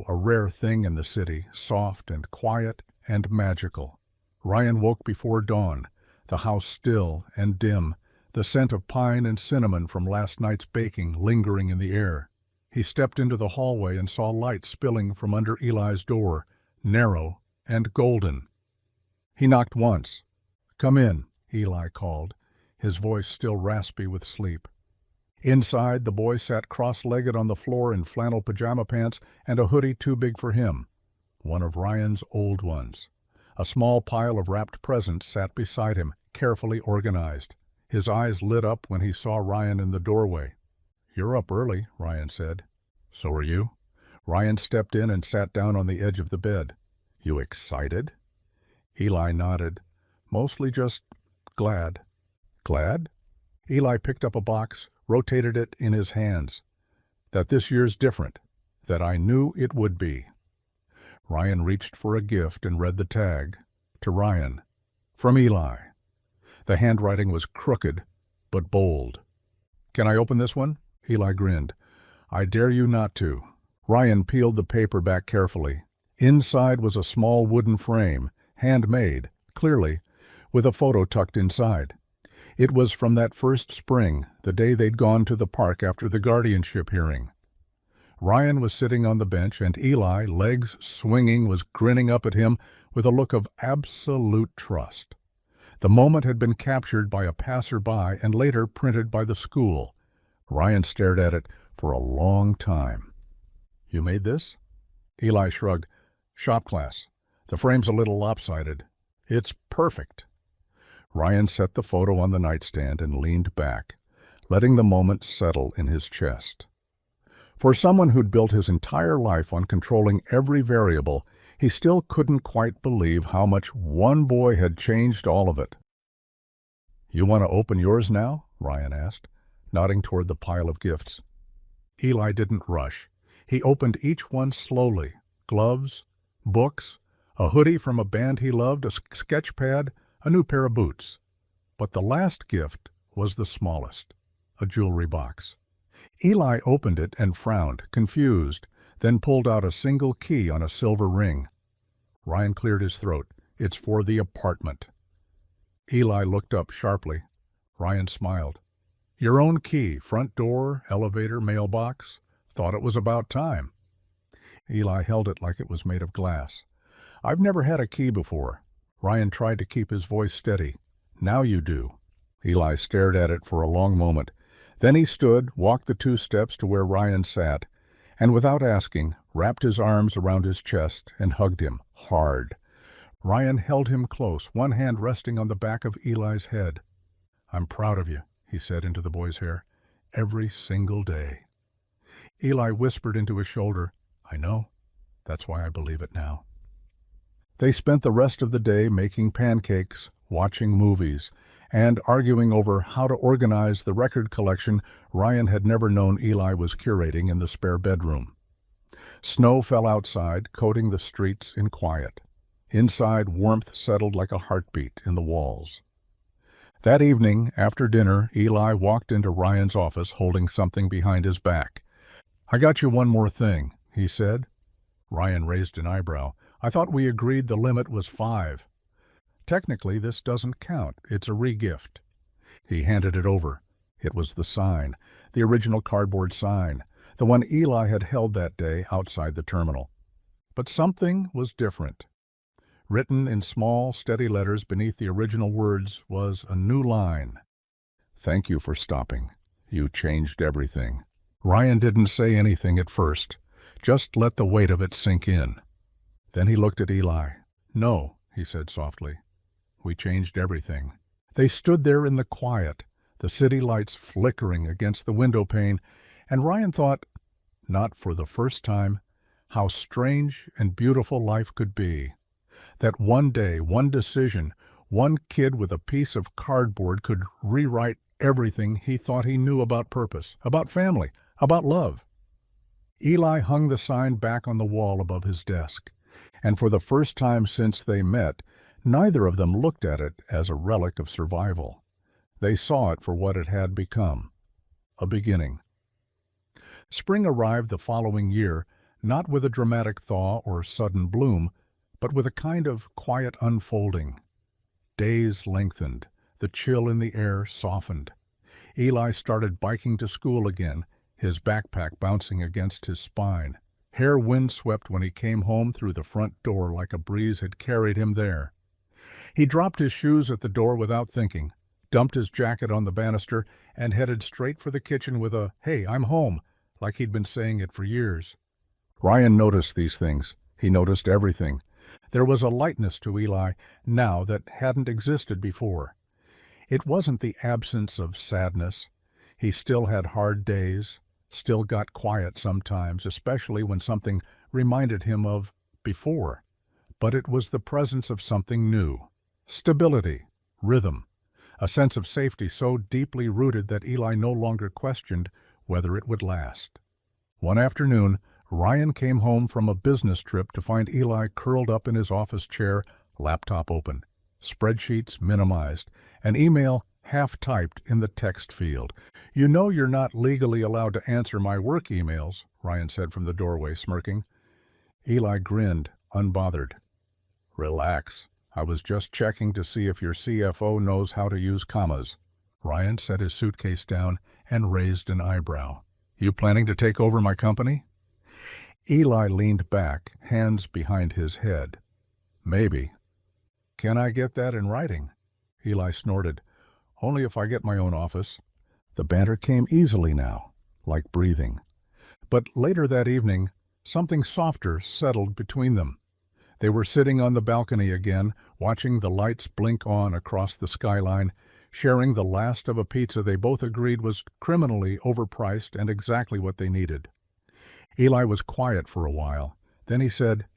a rare thing in the city, soft and quiet and magical. Ryan woke before dawn, the house still and dim, the scent of pine and cinnamon from last night's baking lingering in the air. He stepped into the hallway and saw light spilling from under Eli's door, narrow and golden. He knocked once. "Come in," Eli called, his voice still raspy with sleep. Inside, the boy sat cross-legged on the floor in flannel pajama pants and a hoodie too big for him, one of Ryan's old ones. A small pile of wrapped presents sat beside him, carefully organized. His eyes lit up when he saw Ryan in the doorway. "You're up early," Ryan said. "So are you." Ryan stepped in and sat down on the edge of the bed. "You excited?" Eli nodded. "Mostly just glad." "Glad?" Eli picked up a box, rotated it in his hands. "That this year's different. That I knew it would be." Ryan reached for a gift and read the tag. To Ryan. From Eli. The handwriting was crooked, but bold. "Can I open this one?" Eli grinned. "I dare you not to." Ryan peeled the paper back carefully. Inside was a small wooden frame, handmade, clearly, with a photo tucked inside. It was from that first spring, the day they'd gone to the park after the guardianship hearing. Ryan was sitting on the bench, and Eli, legs swinging, was grinning up at him with a look of absolute trust. The moment had been captured by a passer-by and later printed by the school. Ryan stared at it for a long time. "You made this?" Eli shrugged. "Shop class. The frame's a little lopsided." "It's perfect." Ryan set the photo on the nightstand and leaned back, letting the moment settle in his chest. For someone who'd built his entire life on controlling every variable, he still couldn't quite believe how much one boy had changed all of it. "You want to open yours now?" Ryan asked, nodding toward the pile of gifts. Eli didn't rush. He opened each one slowly. Gloves, books, a hoodie from a band he loved, a sketch pad, a new pair of boots. But the last gift was the smallest, a jewelry box. Eli opened it and frowned, confused, then pulled out a single key on a silver ring. Ryan cleared his throat. "It's for the apartment." Eli looked up sharply. Ryan smiled. "Your own key, front door, elevator, mailbox. Thought it was about time." Eli held it like it was made of glass. "I've never had a key before." Ryan tried to keep his voice steady. "Now you do." Eli stared at it for a long moment. Then he stood, walked the 2 steps to where Ryan sat, and without asking, wrapped his arms around his chest and hugged him hard. Ryan held him close, one hand resting on the back of Eli's head. "I'm proud of you," he said into the boy's hair. "Every single day." Eli whispered into his shoulder, "I know. That's why I believe it now." They spent the rest of the day making pancakes, watching movies, and arguing over how to organize the record collection Ryan had never known Eli was curating in the spare bedroom. Snow fell outside, coating the streets in quiet. Inside, warmth settled like a heartbeat in the walls. That evening, after dinner, Eli walked into Ryan's office holding something behind his back. "I got you one more thing," he said. Ryan raised an eyebrow. I thought we agreed the limit was 5. Technically, this doesn't count. It's a re-gift. He handed it over. It was the sign, the original cardboard sign, the one Eli had held that day outside the terminal. But something was different. Written in small, steady letters beneath the original words was a new line. Thank you for stopping. You changed everything. Ryan didn't say anything at first, just let the weight of it sink in. Then he looked at Eli. No, he said softly. We changed everything. They stood there in the quiet, the city lights flickering against the window pane, and Ryan thought, not for the first time, how strange and beautiful life could be. That one day, one decision, one kid with a piece of cardboard could rewrite everything he thought he knew about purpose, about family, about love. Eli hung the sign back on the wall above his desk, and for the first time since they met, neither of them looked at it as a relic of survival. They saw it for what it had become, a beginning. Spring arrived the following year, not with a dramatic thaw or sudden bloom, but with a kind of quiet unfolding. Days lengthened, the chill in the air softened. Eli started biking to school again, his backpack bouncing against his spine. Hair windswept when he came home through the front door like a breeze had carried him there. He dropped his shoes at the door without thinking, dumped his jacket on the banister, and headed straight for the kitchen with a, "Hey, I'm home," like he'd been saying it for years. Ryan noticed these things. He noticed everything. There was a lightness to Eli now that hadn't existed before. It wasn't the absence of sadness. He still had hard days, still got quiet sometimes, especially when something reminded him of before. But it was the presence of something new. Stability, rhythm, a sense of safety so deeply rooted that Eli no longer questioned whether it would last. One afternoon, Ryan came home from a business trip to find Eli curled up in his office chair, laptop open, spreadsheets minimized, an email half-typed in the text field. "You know you're not legally allowed to answer my work emails," Ryan said from the doorway, smirking. Eli grinned, unbothered. "Relax. I was just checking to see if your CFO knows how to use commas." Ryan set his suitcase down and raised an eyebrow. "You planning to take over my company?" Eli leaned back, hands behind his head. "Maybe." "Can I get that in writing?" Eli snorted. "Only if I get my own office." The banter came easily now, like breathing. But later that evening, something softer settled between them. They were sitting on the balcony again, watching the lights blink on across the skyline, sharing the last of a pizza they both agreed was criminally overpriced and exactly what they needed. Eli was quiet for a while. Then he said,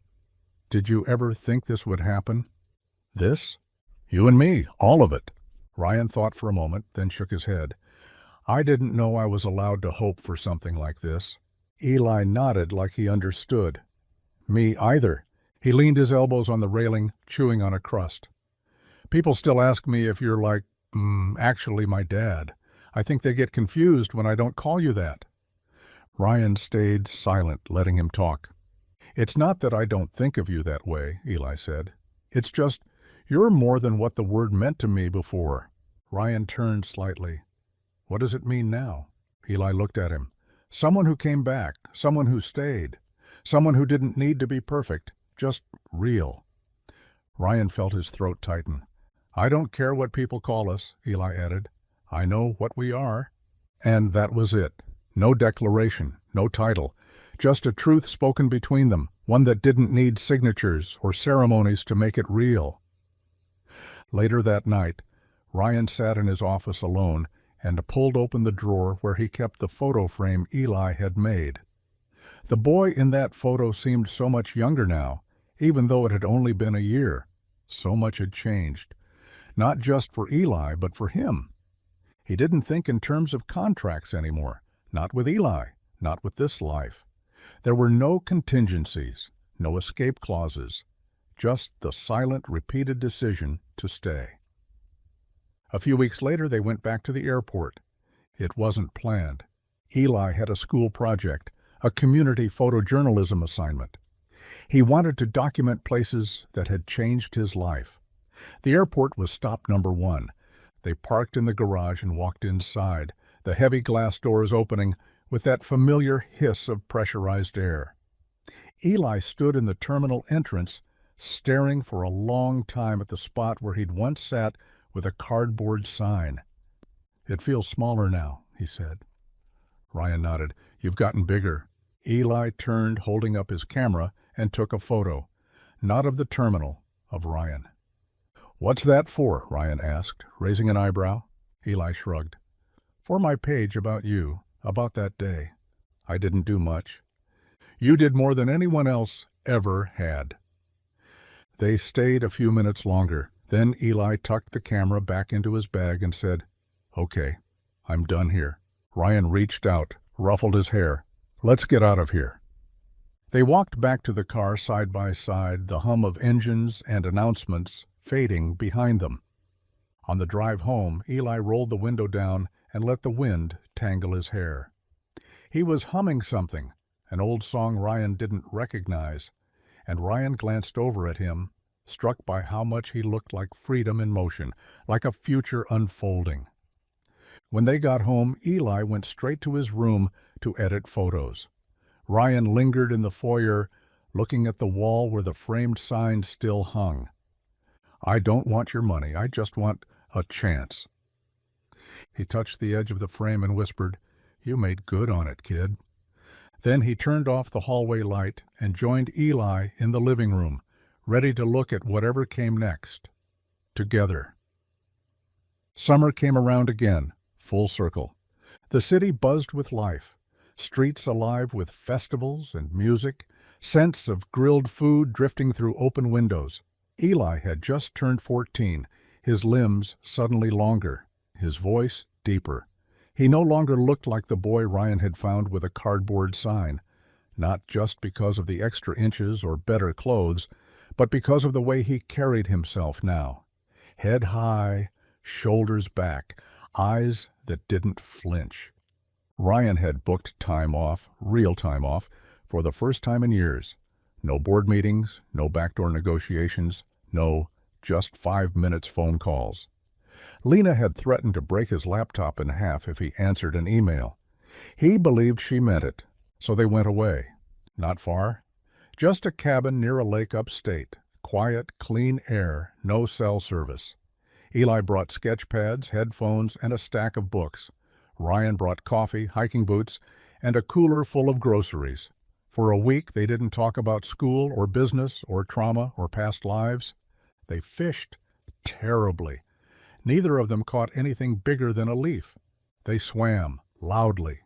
"Did you ever think this would happen?" "This?" "You and me, all of it." Ryan thought for a moment, then shook his head. "I didn't know I was allowed to hope for something like this." Eli nodded like he understood. "Me either." He leaned his elbows on the railing, chewing on a crust. "People still ask me if you're like, actually my dad. I think they get confused when I don't call you that." Ryan stayed silent, letting him talk. "It's not that I don't think of you that way," Eli said. "It's just, you're more than what the word meant to me before." Ryan turned slightly. "What does it mean now?" Eli looked at him. "Someone who came back, someone who stayed, someone who didn't need to be perfect, just real." Ryan felt his throat tighten. "I don't care what people call us," Eli added. "I know what we are." And that was it. No declaration, no title, just a truth spoken between them, one that didn't need signatures or ceremonies to make it real. Later that night, Ryan sat in his office alone and pulled open the drawer where he kept the photo frame Eli had made. The boy in that photo seemed so much younger now, even though it had only been a year. So much had changed, not just for Eli, but for him. He didn't think in terms of contracts anymore. Not with Eli, not with this life. There were no contingencies, no escape clauses, just the silent, repeated decision to stay. A few weeks later, they went back to the airport. It wasn't planned. Eli had a school project, a community photojournalism assignment. He wanted to document places that had changed his life. The airport was stop number one. They parked in the garage and walked inside, the heavy glass doors opening with that familiar hiss of pressurized air. Eli stood in the terminal entrance, staring for a long time at the spot where he'd once sat with a cardboard sign. "It feels smaller now," he said. Ryan nodded. "You've gotten bigger." Eli turned, holding up his camera, and took a photo. Not of the terminal, of Ryan. "What's that for?" Ryan asked, raising an eyebrow. Eli shrugged. "For my page about you, about that day. I didn't do much. You did more than anyone else ever had." They stayed a few minutes longer. Then Eli tucked the camera back into his bag and said, "Okay, I'm done here." Ryan reached out, ruffled his hair. "Let's get out of here." They walked back to the car side by side, the hum of engines and announcements fading behind them. On the drive home, Eli rolled the window down and let the wind tangle his hair. He was humming something, an old song Ryan didn't recognize, and Ryan glanced over at him, struck by how much he looked like freedom in motion, like a future unfolding. When they got home, Eli went straight to his room to edit photos. Ryan lingered in the foyer, looking at the wall where the framed sign still hung. "I don't want your money, I just want a chance." He touched the edge of the frame and whispered, "You made good on it, kid." Then he turned off the hallway light and joined Eli in the living room, ready to look at whatever came next. Together. Summer came around again, full circle. The city buzzed with life, streets alive with festivals and music, scents of grilled food drifting through open windows. Eli had just turned 14, his limbs suddenly longer, his voice deeper. He no longer looked like the boy Ryan had found with a cardboard sign, not just because of the extra inches or better clothes, but because of the way he carried himself now. Head high, shoulders back, eyes that didn't flinch. Ryan had booked time off, real time off, for the first time in years. No board meetings, no backdoor negotiations, no just 5 minutes phone calls. Lena had threatened to break his laptop in half if he answered an email. He believed she meant it, so they went away. Not far. Just a cabin near a lake upstate. Quiet, clean air, no cell service. Eli brought sketch pads, headphones, and a stack of books. Ryan brought coffee, hiking boots, and a cooler full of groceries. For a week, they didn't talk about school or business or trauma or past lives. They fished terribly. Neither of them caught anything bigger than a leaf. They swam loudly.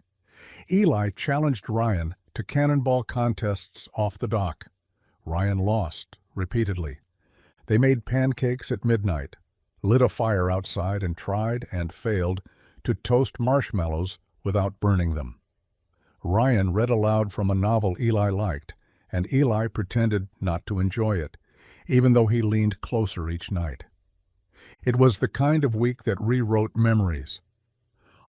Eli challenged Ryan to cannonball contests off the dock. Ryan lost repeatedly. They made pancakes at midnight, lit a fire outside, and tried and failed to toast marshmallows without burning them. Ryan read aloud from a novel Eli liked, and Eli pretended not to enjoy it, even though he leaned closer each night. It was the kind of week that rewrote memories.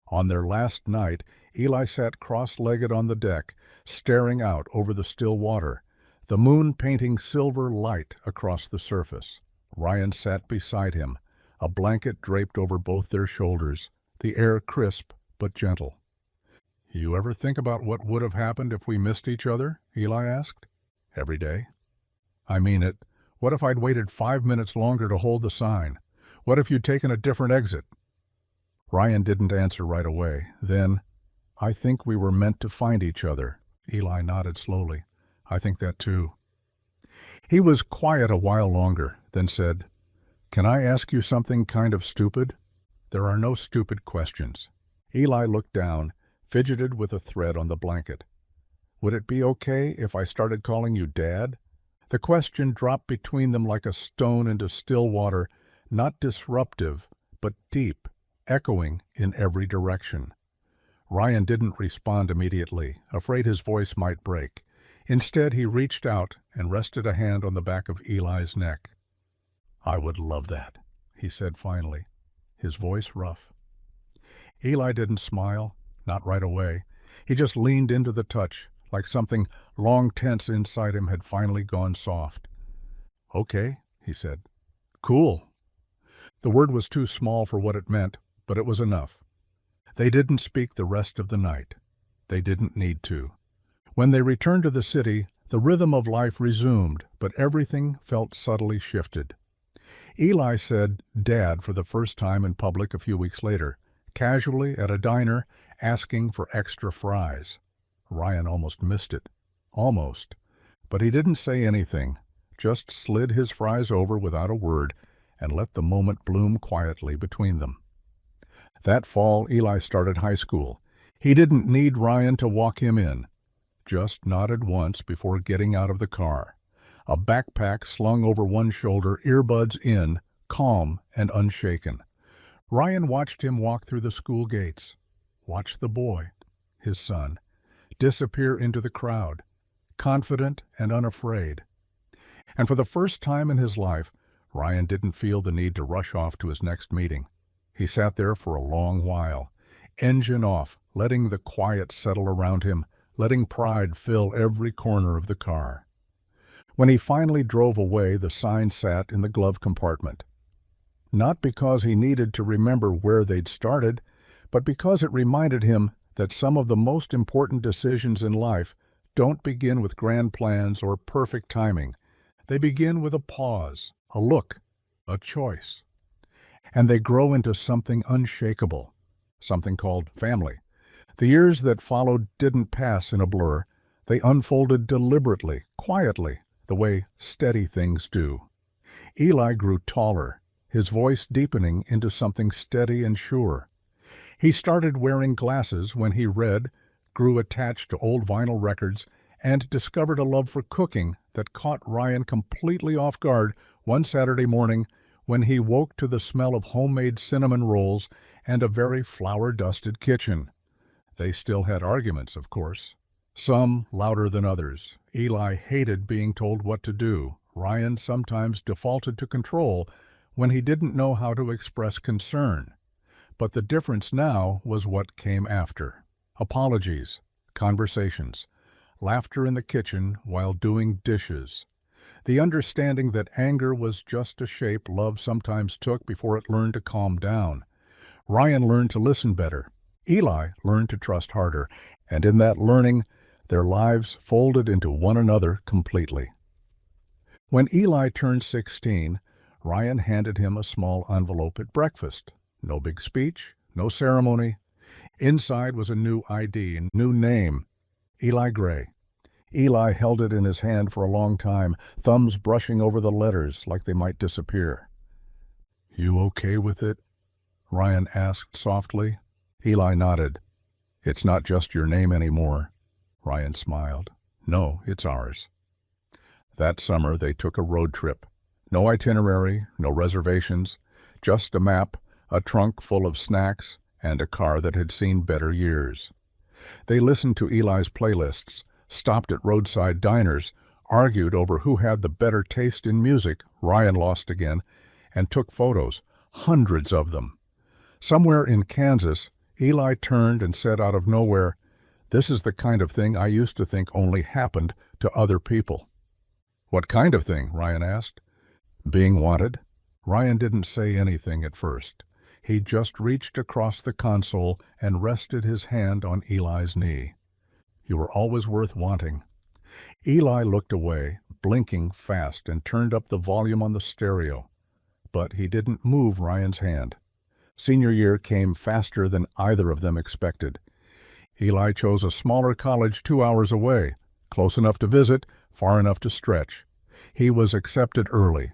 On their last night, Eli sat cross-legged on the deck, staring out over the still water, the moon painting silver light across the surface. Ryan sat beside him, a blanket draped over both their shoulders, the air crisp but gentle. "You ever think about what would have happened if we missed each other?" Eli asked. "Every day." "I mean it. What if I'd waited 5 minutes longer to hold the sign? What if you'd taken a different exit?" Ryan didn't answer right away. Then, "I think we were meant to find each other." Eli nodded slowly. "I think that too." He was quiet a while longer, then said, "Can I ask you something kind of stupid?" "There are no stupid questions." Eli looked down, fidgeted with a thread on the blanket. "Would it be okay if I started calling you Dad?" The question dropped between them like a stone into still water, not disruptive, but deep, echoing in every direction. Ryan didn't respond immediately, afraid his voice might break. Instead, he reached out and rested a hand on the back of Eli's neck. "I would love that," he said finally, his voice rough. Eli didn't smile, not right away. He just leaned into the touch, like something long tense inside him had finally gone soft. "Okay," he said. "Cool." The word was too small for what it meant, but it was enough. They didn't speak the rest of the night. They didn't need to. When they returned to the city, the rhythm of life resumed, but everything felt subtly shifted. Eli said "Dad" for the first time in public a few weeks later, casually at a diner, asking for extra fries. Ryan almost missed it. Almost. But he didn't say anything, just slid his fries over without a word and let the moment bloom quietly between them. That fall, Eli started high school. He didn't need Ryan to walk him in. Just nodded once before getting out of the car. A backpack slung over one shoulder, earbuds in, calm and unshaken. Ryan watched him walk through the school gates. Watched the boy, his son, disappear into the crowd, confident and unafraid. And for the first time in his life, Ryan didn't feel the need to rush off to his next meeting. He sat there for a long while, engine off, letting the quiet settle around him, letting pride fill every corner of the car. When he finally drove away, the sign sat in the glove compartment. Not because he needed to remember where they'd started, but because it reminded him that some of the most important decisions in life don't begin with grand plans or perfect timing. They begin with a pause, a look, a choice. And they grow into something unshakable, something called family. The years that followed didn't pass in a blur. They unfolded deliberately, quietly, the way steady things do. Eli grew taller, his voice deepening into something steady and sure. He started wearing glasses when he read, grew attached to old vinyl records, and discovered a love for cooking that caught Ryan completely off guard one Saturday morning when he woke to the smell of homemade cinnamon rolls and a very flour-dusted kitchen. They still had arguments, of course. Some louder than others. Eli hated being told what to do. Ryan sometimes defaulted to control when he didn't know how to express concern. But the difference now was what came after. Apologies, conversations, laughter in the kitchen while doing dishes. The understanding that anger was just a shape love sometimes took before it learned to calm down. Ryan learned to listen better. Eli learned to trust harder. And in that learning, their lives folded into one another completely. When Eli turned 16, Ryan handed him a small envelope at breakfast. No big speech, no ceremony. Inside was a new ID, a new name, Eli Gray. Eli held it in his hand for a long time, thumbs brushing over the letters like they might disappear. "You okay with it?" Ryan asked softly. Eli nodded. "It's not just your name anymore." Ryan smiled. "No, it's ours." That summer they took a road trip. No itinerary, no reservations, just a map, a trunk full of snacks, and a car that had seen better years. They listened to Eli's playlists, stopped at roadside diners, argued over who had the better taste in music, Ryan lost again, and took photos, hundreds of them. Somewhere in Kansas, Eli turned and said out of nowhere, "This is the kind of thing I used to think only happened to other people." "What kind of thing?" Ryan asked. "Being wanted." Ryan didn't say anything at first. He just reached across the console and rested his hand on Eli's knee. "You were always worth wanting." Eli looked away, blinking fast, and turned up the volume on the stereo. But he didn't move Ryan's hand. Senior year came faster than either of them expected. Eli chose a smaller college 2 hours away, close enough to visit, far enough to stretch. He was accepted early,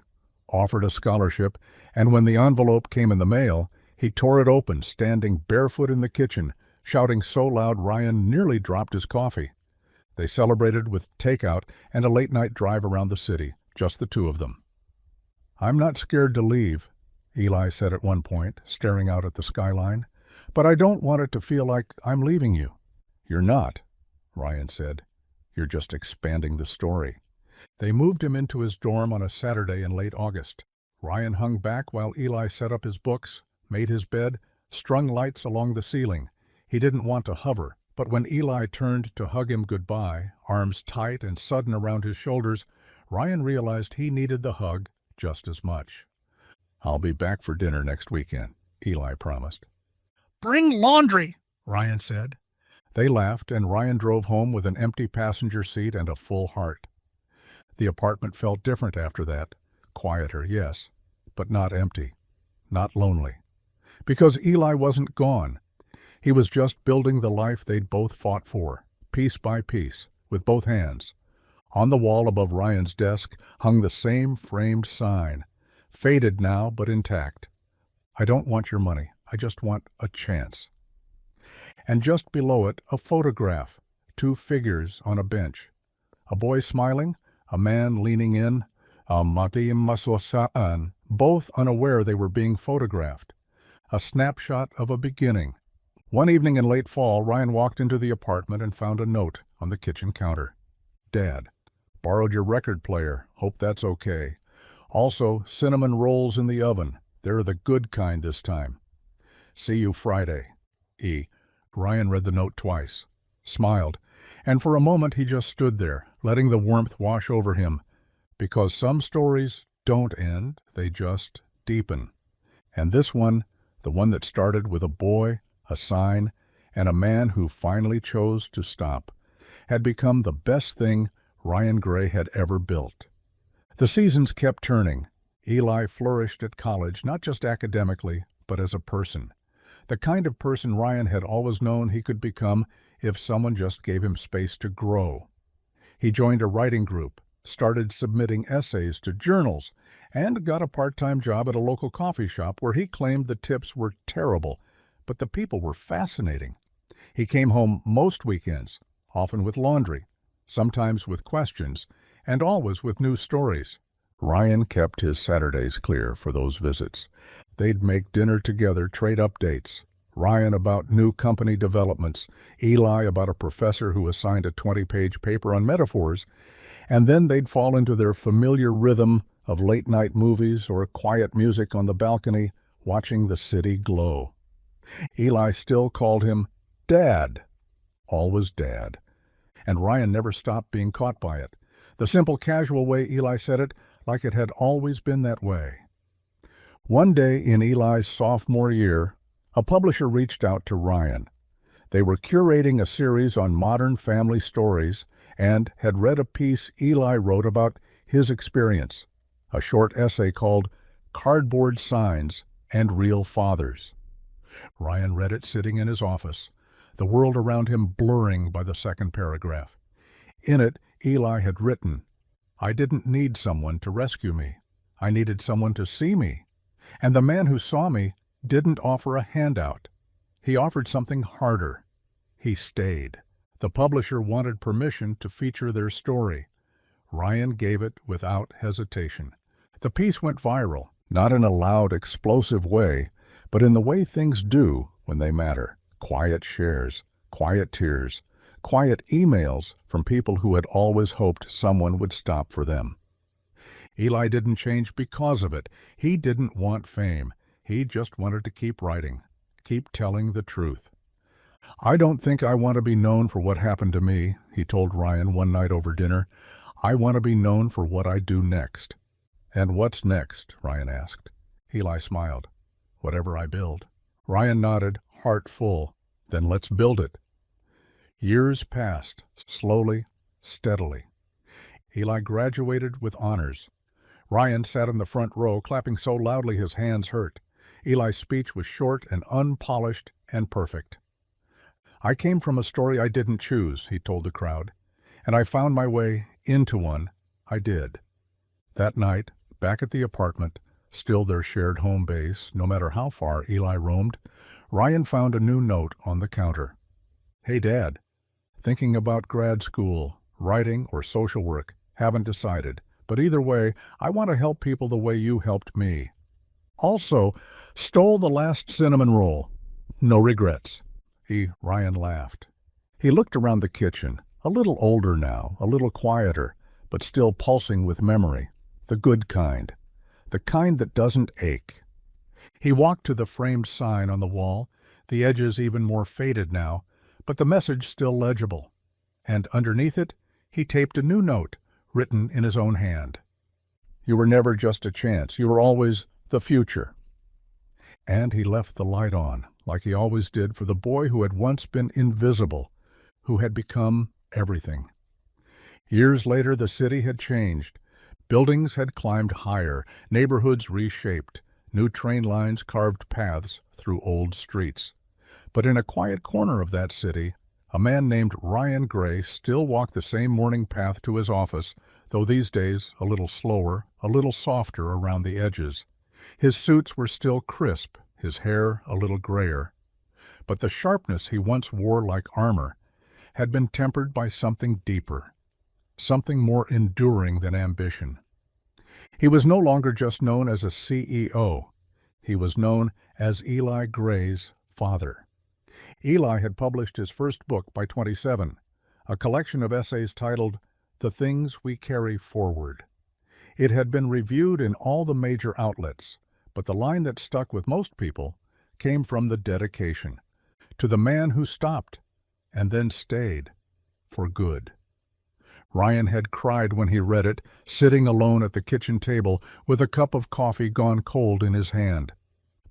offered a scholarship, and when the envelope came in the mail, he tore it open, standing barefoot in the kitchen, shouting so loud Ryan nearly dropped his coffee. They celebrated with takeout and a late-night drive around the city, just the two of them. "I'm not scared to leave," Eli said at one point, staring out at the skyline, "but I don't want it to feel like I'm leaving you." "You're not," Ryan said. "You're just expanding the story." They moved him into his dorm on a Saturday in late August. Ryan hung back while Eli set up his books, made his bed, strung lights along the ceiling. He didn't want to hover, But when Eli turned to hug him goodbye, arms tight and sudden around his shoulders, Ryan realized he needed the hug just as much. "I'll be back for dinner next weekend," Eli promised. "Bring laundry," Ryan said. They laughed, and Ryan drove home with an empty passenger seat and a full heart. The apartment felt different after that. Quieter, yes, but not empty, not lonely. Because Eli wasn't gone. He was just building the life they'd both fought for, piece by piece, with both hands. On the wall above Ryan's desk hung the same framed sign, faded now but intact. "I don't want your money. I just want a chance." And just below it, a photograph, two figures on a bench. A boy smiling, a man leaning in, both unaware they were being photographed. A snapshot of a beginning. One evening in late fall, Ryan walked into the apartment and found a note on the kitchen counter. "Dad, borrowed your record player. Hope that's okay. Also, cinnamon rolls in the oven. They're the good kind this time. See you Friday. E." Ryan read the note twice, smiled, and for a moment he just stood there, letting the warmth wash over him. Because some stories don't end, they just deepen. And this one, the one that started with a boy, a sign, and a man who finally chose to stop, had become the best thing Ryan Gray had ever built. The seasons kept turning. Eli flourished at college, not just academically, but as a person. The kind of person Ryan had always known he could become if someone just gave him space to grow. He joined a writing group, started submitting essays to journals, and got a part-time job at a local coffee shop where he claimed the tips were terrible, but the people were fascinating. He came home most weekends, often with laundry, sometimes with questions, and always with new stories. Ryan kept his Saturdays clear for those visits. They'd make dinner together, trade updates. Ryan about new company developments, Eli about a professor who assigned a 20-page paper on metaphors, and then they'd fall into their familiar rhythm of late-night movies or quiet music on the balcony, watching the city glow. Eli still called him Dad, always Dad, and Ryan never stopped being caught by it. The simple, casual way Eli said it, like it had always been that way. One day in Eli's sophomore year, a publisher reached out to Ryan. They were curating a series on modern family stories and had read a piece Eli wrote about his experience, a short essay called "Cardboard Signs and Real Fathers." Ryan read it sitting in his office, the world around him blurring by the second paragraph. In it, Eli had written, "I didn't need someone to rescue me. I needed someone to see me. And the man who saw me didn't offer a handout. He offered something harder. He stayed." The publisher wanted permission to feature their story. Ryan gave it without hesitation. The piece went viral, not in a loud, explosive way, but in the way things do when they matter. Quiet shares, quiet tears, quiet emails from people who had always hoped someone would stop for them. Eli didn't change because of it. He didn't want fame. He just wanted to keep writing, keep telling the truth. "I don't think I want to be known for what happened to me," he told Ryan one night over dinner. "I want to be known for what I do next." "And what's next?" Ryan asked. Eli smiled. "Whatever I build." Ryan nodded, heart full. "Then let's build it." Years passed, slowly, steadily. Eli graduated with honors. Ryan sat in the front row, clapping so loudly his hands hurt. Eli's speech was short and unpolished and perfect. "I came from a story I didn't choose," he told the crowd, "and I found my way into one I did." That night, back at the apartment, still their shared home base, no matter how far Eli roamed, Ryan found a new note on the counter. "Hey, Dad, thinking about grad school, writing, or social work, haven't decided, but either way, I want to help people the way you helped me. Also, stole the last cinnamon roll. No regrets." Ryan laughed. He looked around the kitchen, a little older now, a little quieter, but still pulsing with memory. The good kind. The kind that doesn't ache. He walked to the framed sign on the wall, the edges even more faded now, but the message still legible. And underneath it, he taped a new note, written in his own hand. You were never just a chance. You were always the future. And he left the light on, like he always did, for the boy who had once been invisible, who had become everything. Years later, the city had changed. Buildings had climbed higher, neighborhoods reshaped, new train lines carved paths through old streets. But in a quiet corner of that city, a man named Ryan Gray still walked the same morning path to his office, though these days a little slower, a little softer around the edges. His suits were still crisp, his hair a little grayer. But the sharpness he once wore like armor had been tempered by something deeper, something more enduring than ambition. He was no longer just known as a CEO. He was known as Eli Gray's father. Eli had published his first book by 27, a collection of essays titled The Things We Carry Forward. It had been reviewed in all the major outlets, but the line that stuck with most people came from the dedication, to the man who stopped and then stayed for good. Ryan had cried when he read it, sitting alone at the kitchen table with a cup of coffee gone cold in his hand.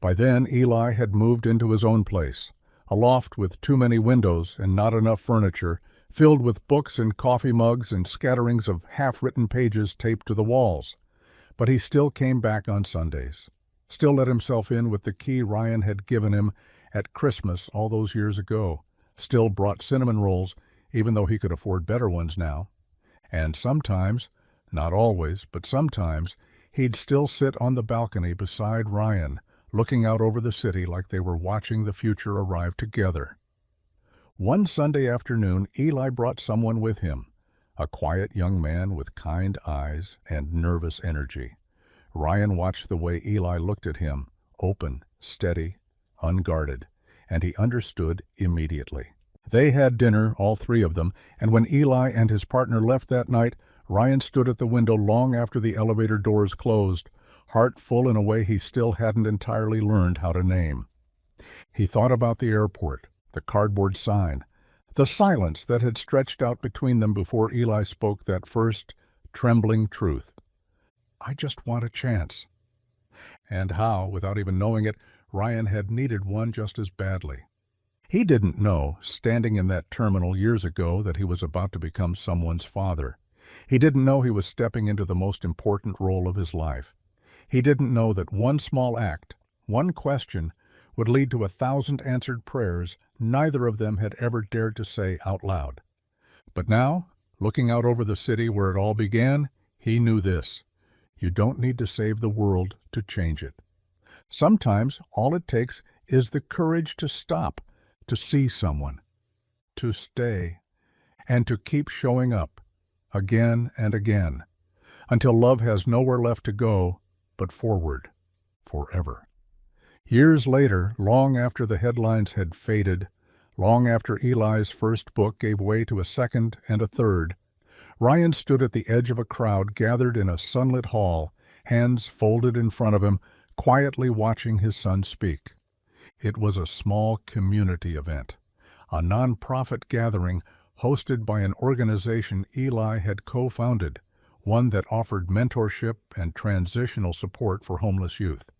By then, Eli had moved into his own place, a loft with too many windows and not enough furniture, filled with books and coffee mugs and scatterings of half-written pages taped to the walls. But he still came back on Sundays, still let himself in with the key Ryan had given him at Christmas all those years ago, still brought cinnamon rolls, even though he could afford better ones now. And sometimes, not always, but sometimes, he'd still sit on the balcony beside Ryan, looking out over the city like they were watching the future arrive together. One Sunday afternoon, Eli brought someone with him, a quiet young man with kind eyes and nervous energy. Ryan watched the way Eli looked at him, open, steady, unguarded, and he understood immediately. They had dinner, all three of them, and when Eli and his partner left that night, Ryan stood at the window long after the elevator doors closed, heart full in a way he still hadn't entirely learned how to name. He thought about the airport, the cardboard sign, the silence that had stretched out between them before Eli spoke that first, trembling truth. I just want a chance. And how, without even knowing it, Ryan had needed one just as badly. He didn't know, standing in that terminal years ago, that he was about to become someone's father. He didn't know he was stepping into the most important role of his life. He didn't know that one small act, one question, would lead to 1,000 answered prayers neither of them had ever dared to say out loud. But now, looking out over the city where it all began, he knew this. You don't need to save the world to change it. Sometimes all it takes is the courage to stop, to see someone, to stay, and to keep showing up, again and again, until love has nowhere left to go but forward, forever. Years later, long after the headlines had faded, long after Eli's first book gave way to a second and a third, Ryan stood at the edge of a crowd gathered in a sunlit hall, hands folded in front of him, quietly watching his son speak. It was a small community event, a non-profit gathering hosted by an organization Eli had co-founded, one that offered mentorship and transitional support for homeless youth.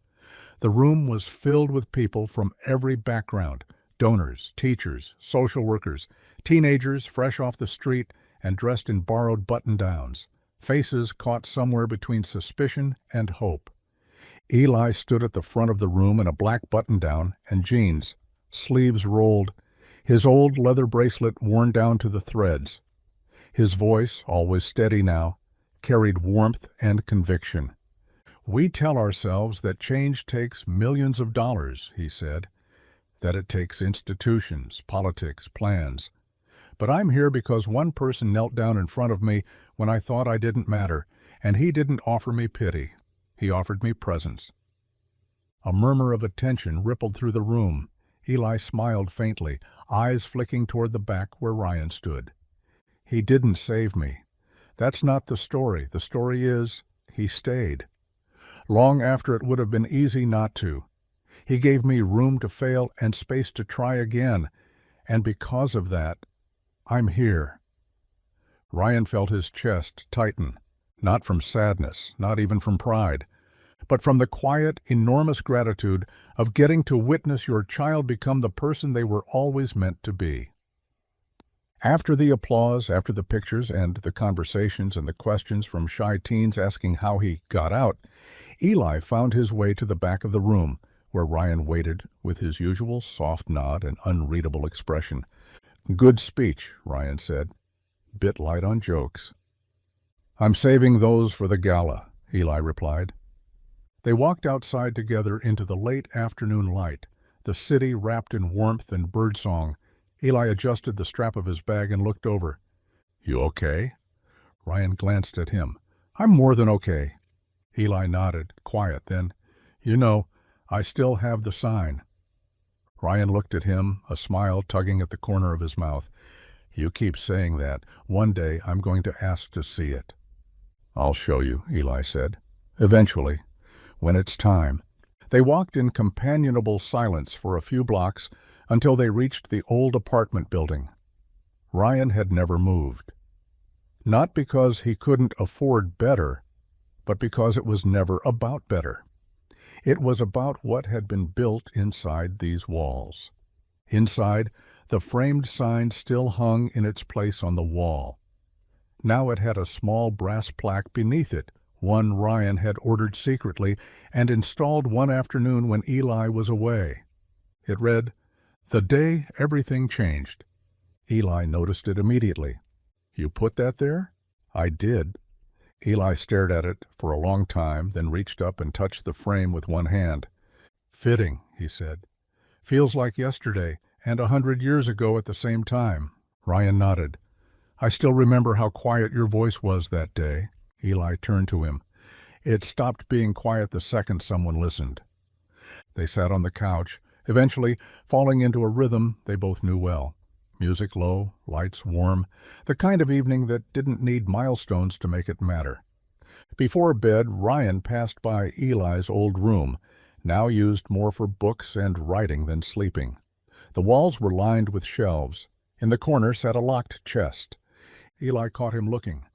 The room was filled with people from every background, donors, teachers, social workers, teenagers fresh off the street and dressed in borrowed button-downs, faces caught somewhere between suspicion and hope. Eli stood at the front of the room in a black button-down and jeans, sleeves rolled, his old leather bracelet worn down to the threads. His voice, always steady now, carried warmth and conviction. We tell ourselves that change takes millions of dollars, he said, that it takes institutions, politics, plans. But I'm here because one person knelt down in front of me when I thought I didn't matter, and he didn't offer me pity. He offered me presence. A murmur of attention rippled through the room. Eli smiled faintly, eyes flicking toward the back where Ryan stood. He didn't save me. That's not the story. The story is, he stayed. Long after it would have been easy not to. He gave me room to fail and space to try again, And because of that, I'm here." Ryan felt his chest tighten, not from sadness, not even from pride, but from the quiet, enormous gratitude of getting to witness your child become the person they were always meant to be. After the applause, after the pictures and the conversations and the questions from shy teens asking how he got out, Eli found his way to the back of the room, where Ryan waited with his usual soft nod and unreadable expression. "Good speech," Ryan said. "Bit light on jokes." "I'm saving those for the gala," Eli replied. They walked outside together into the late afternoon light, the city wrapped in warmth and birdsong. Eli adjusted the strap of his bag and looked over. "You okay?" Ryan glanced at him. "I'm more than okay." Eli nodded, quiet, then, "You know, I still have the sign." Ryan looked at him, a smile tugging at the corner of his mouth. "You keep saying that. One day I'm going to ask to see it." "I'll show you," Eli said. "Eventually, when it's time." They walked in companionable silence for a few blocks until they reached the old apartment building. Ryan had never moved. Not because he couldn't afford better, but because it was never about better. It was about what had been built inside these walls. Inside, the framed sign still hung in its place on the wall. Now it had a small brass plaque beneath it, one Ryan had ordered secretly and installed one afternoon when Eli was away. It read, "The day everything changed." Eli noticed it immediately. "You put that there?" "I did." Eli stared at it for a long time, then reached up and touched the frame with one hand. "Fitting," he said. "Feels like yesterday and 100 years ago at the same time." Ryan nodded. "I still remember how quiet your voice was that day." Eli turned to him. "It stopped being quiet the second someone listened." They sat on the couch, eventually falling into a rhythm they both knew well. Music low, lights warm, the kind of evening that didn't need milestones to make it matter. Before bed, Ryan passed by Eli's old room, now used more for books and writing than sleeping. The walls were lined with shelves. In the corner sat a locked chest. Eli caught him looking.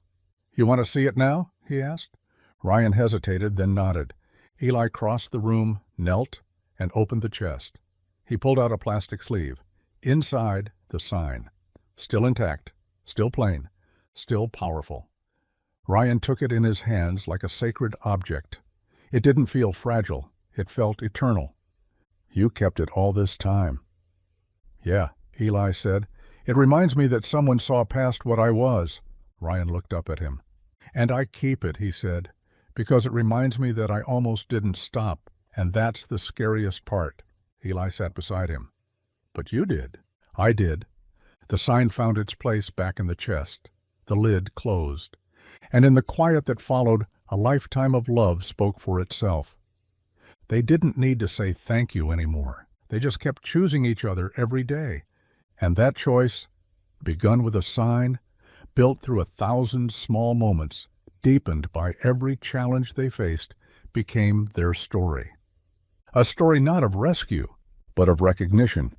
"You want to see it now?" he asked. Ryan hesitated, then nodded. Eli crossed the room, knelt, and opened the chest. He pulled out a plastic sleeve. Inside, the sign. Still intact, still plain, still powerful. Ryan took it in his hands like a sacred object. It didn't feel fragile. It felt eternal. "You kept it all this time." "Yeah," Eli said. "It reminds me that someone saw past what I was." Ryan looked up at him. "And I keep it," he said, "because it reminds me that I almost didn't stop, and that's the scariest part." Eli sat beside him. "But you did." "I did." The sign found its place back in the chest. The lid closed. And in the quiet that followed, a lifetime of love spoke for itself. They didn't need to say thank you anymore. They just kept choosing each other every day. And that choice, begun with a sign, built through 1,000 small moments, deepened by every challenge they faced, became their story. A story not of rescue, but of recognition,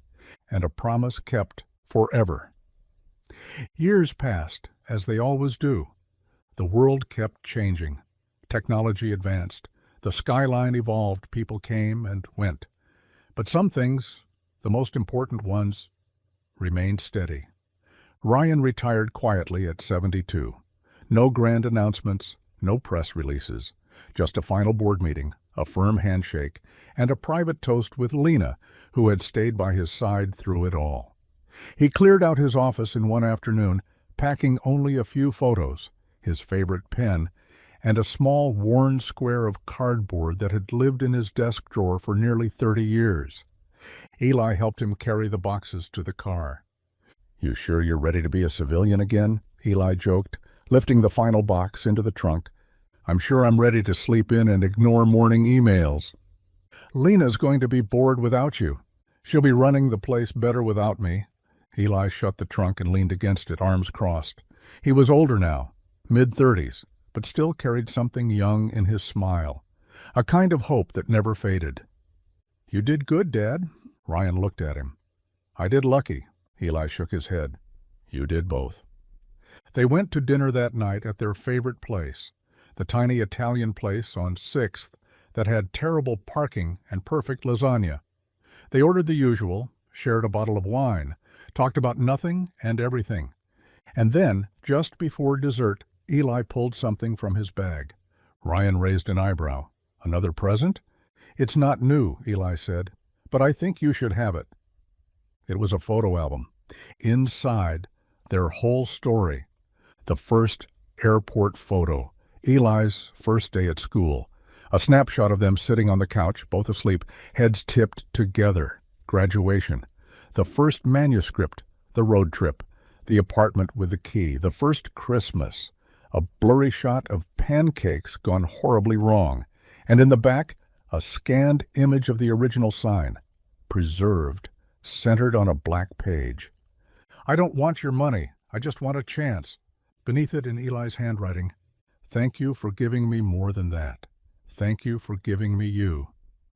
and a promise kept forever. Years passed, as they always do. The world kept changing. Technology advanced. The skyline evolved. People came and went. But some things, the most important ones, remained steady. Ryan retired quietly at 72. No grand announcements, no press releases, just a final board meeting, a firm handshake, and a private toast with Lena, who had stayed by his side through it all. He cleared out his office in one afternoon, packing only a few photos, his favorite pen, and a small worn square of cardboard that had lived in his desk drawer for nearly 30 years. Eli helped him carry the boxes to the car. "You sure you're ready to be a civilian again?" Eli joked, lifting the final box into the trunk. "I'm sure I'm ready to sleep in and ignore morning emails." "Lena's going to be bored without you. She'll be running the place better without me." Eli shut the trunk and leaned against it, arms crossed. He was older now, mid-30s, but still carried something young in his smile, a kind of hope that never faded. "You did good, Dad." Ryan looked at him. "I did lucky." Eli shook his head. You did both. They went to dinner that night at their favorite place, the tiny Italian place on 6th that had terrible parking and perfect lasagna. They ordered the usual, shared a bottle of wine, talked about nothing and everything. And then, just before dessert, Eli pulled something from his bag. Ryan raised an eyebrow. Another present? It's not new, Eli said, but I think you should have it. It was a photo album. Inside, their whole story. The first airport photo, Eli's first day at school. A snapshot of them sitting on the couch, both asleep, heads tipped together. Graduation. The first manuscript, the road trip, the apartment with the key, the first Christmas. A blurry shot of pancakes gone horribly wrong. And in the back, a scanned image of the original sign, preserved, centered on a black page. I don't want your money. I just want a chance. Beneath it in Eli's handwriting, thank you for giving me more than that. Thank you for giving me you.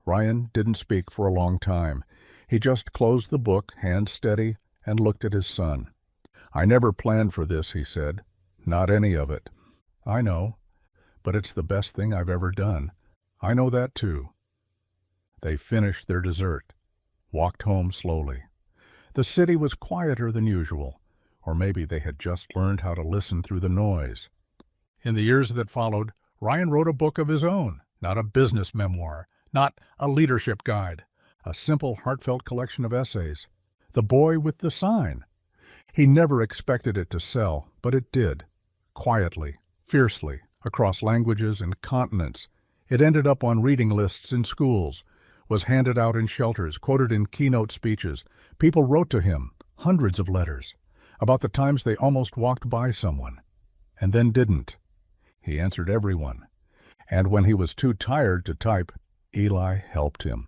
Ryan didn't speak for a long time. He just closed the book, hand steady, and looked at his son. I never planned for this, he said. Not any of it. I know, but it's the best thing I've ever done. I know that too. They finished their dessert, walked home slowly. The city was quieter than usual, or maybe they had just learned how to listen through the noise. In the years that followed, Ryan wrote a book of his own, not a business memoir, not a leadership guide, a simple, heartfelt collection of essays. The Boy with the Sign. He never expected it to sell, but it did. Quietly, fiercely, across languages and continents. It ended up on reading lists in schools, was handed out in shelters, quoted in keynote speeches. People wrote to him, hundreds of letters, about the times they almost walked by someone, and then didn't. He answered everyone. And when he was too tired to type, Eli helped him.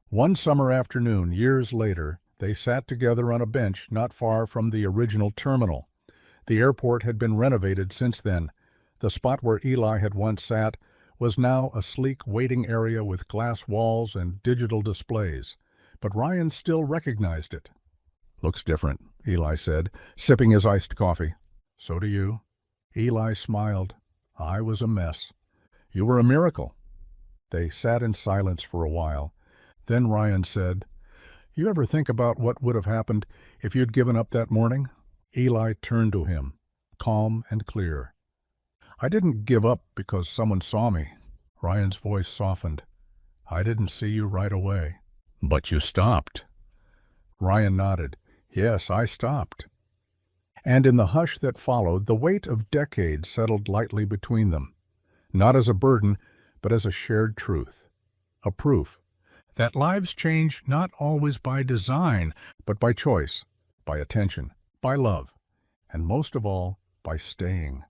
One summer afternoon, years later, they sat together on a bench not far from the original terminal. The airport had been renovated since then. The spot where Eli had once sat was now a sleek waiting area with glass walls and digital displays. But Ryan still recognized it. Looks different, Eli said, sipping his iced coffee. So do you. Eli smiled. I was a mess. You were a miracle. They sat in silence for a while. Then Ryan said, You ever think about what would have happened if you'd given up that morning? Eli turned to him, calm and clear. I didn't give up because someone saw me. Ryan's voice softened. I didn't see you right away. But you stopped. Ryan nodded. Yes, I stopped. And in the hush that followed, the weight of decades settled lightly between them, not as a burden, but as a shared truth, a proof that lives change not always by design, but by choice, by attention, by love, and most of all, by staying.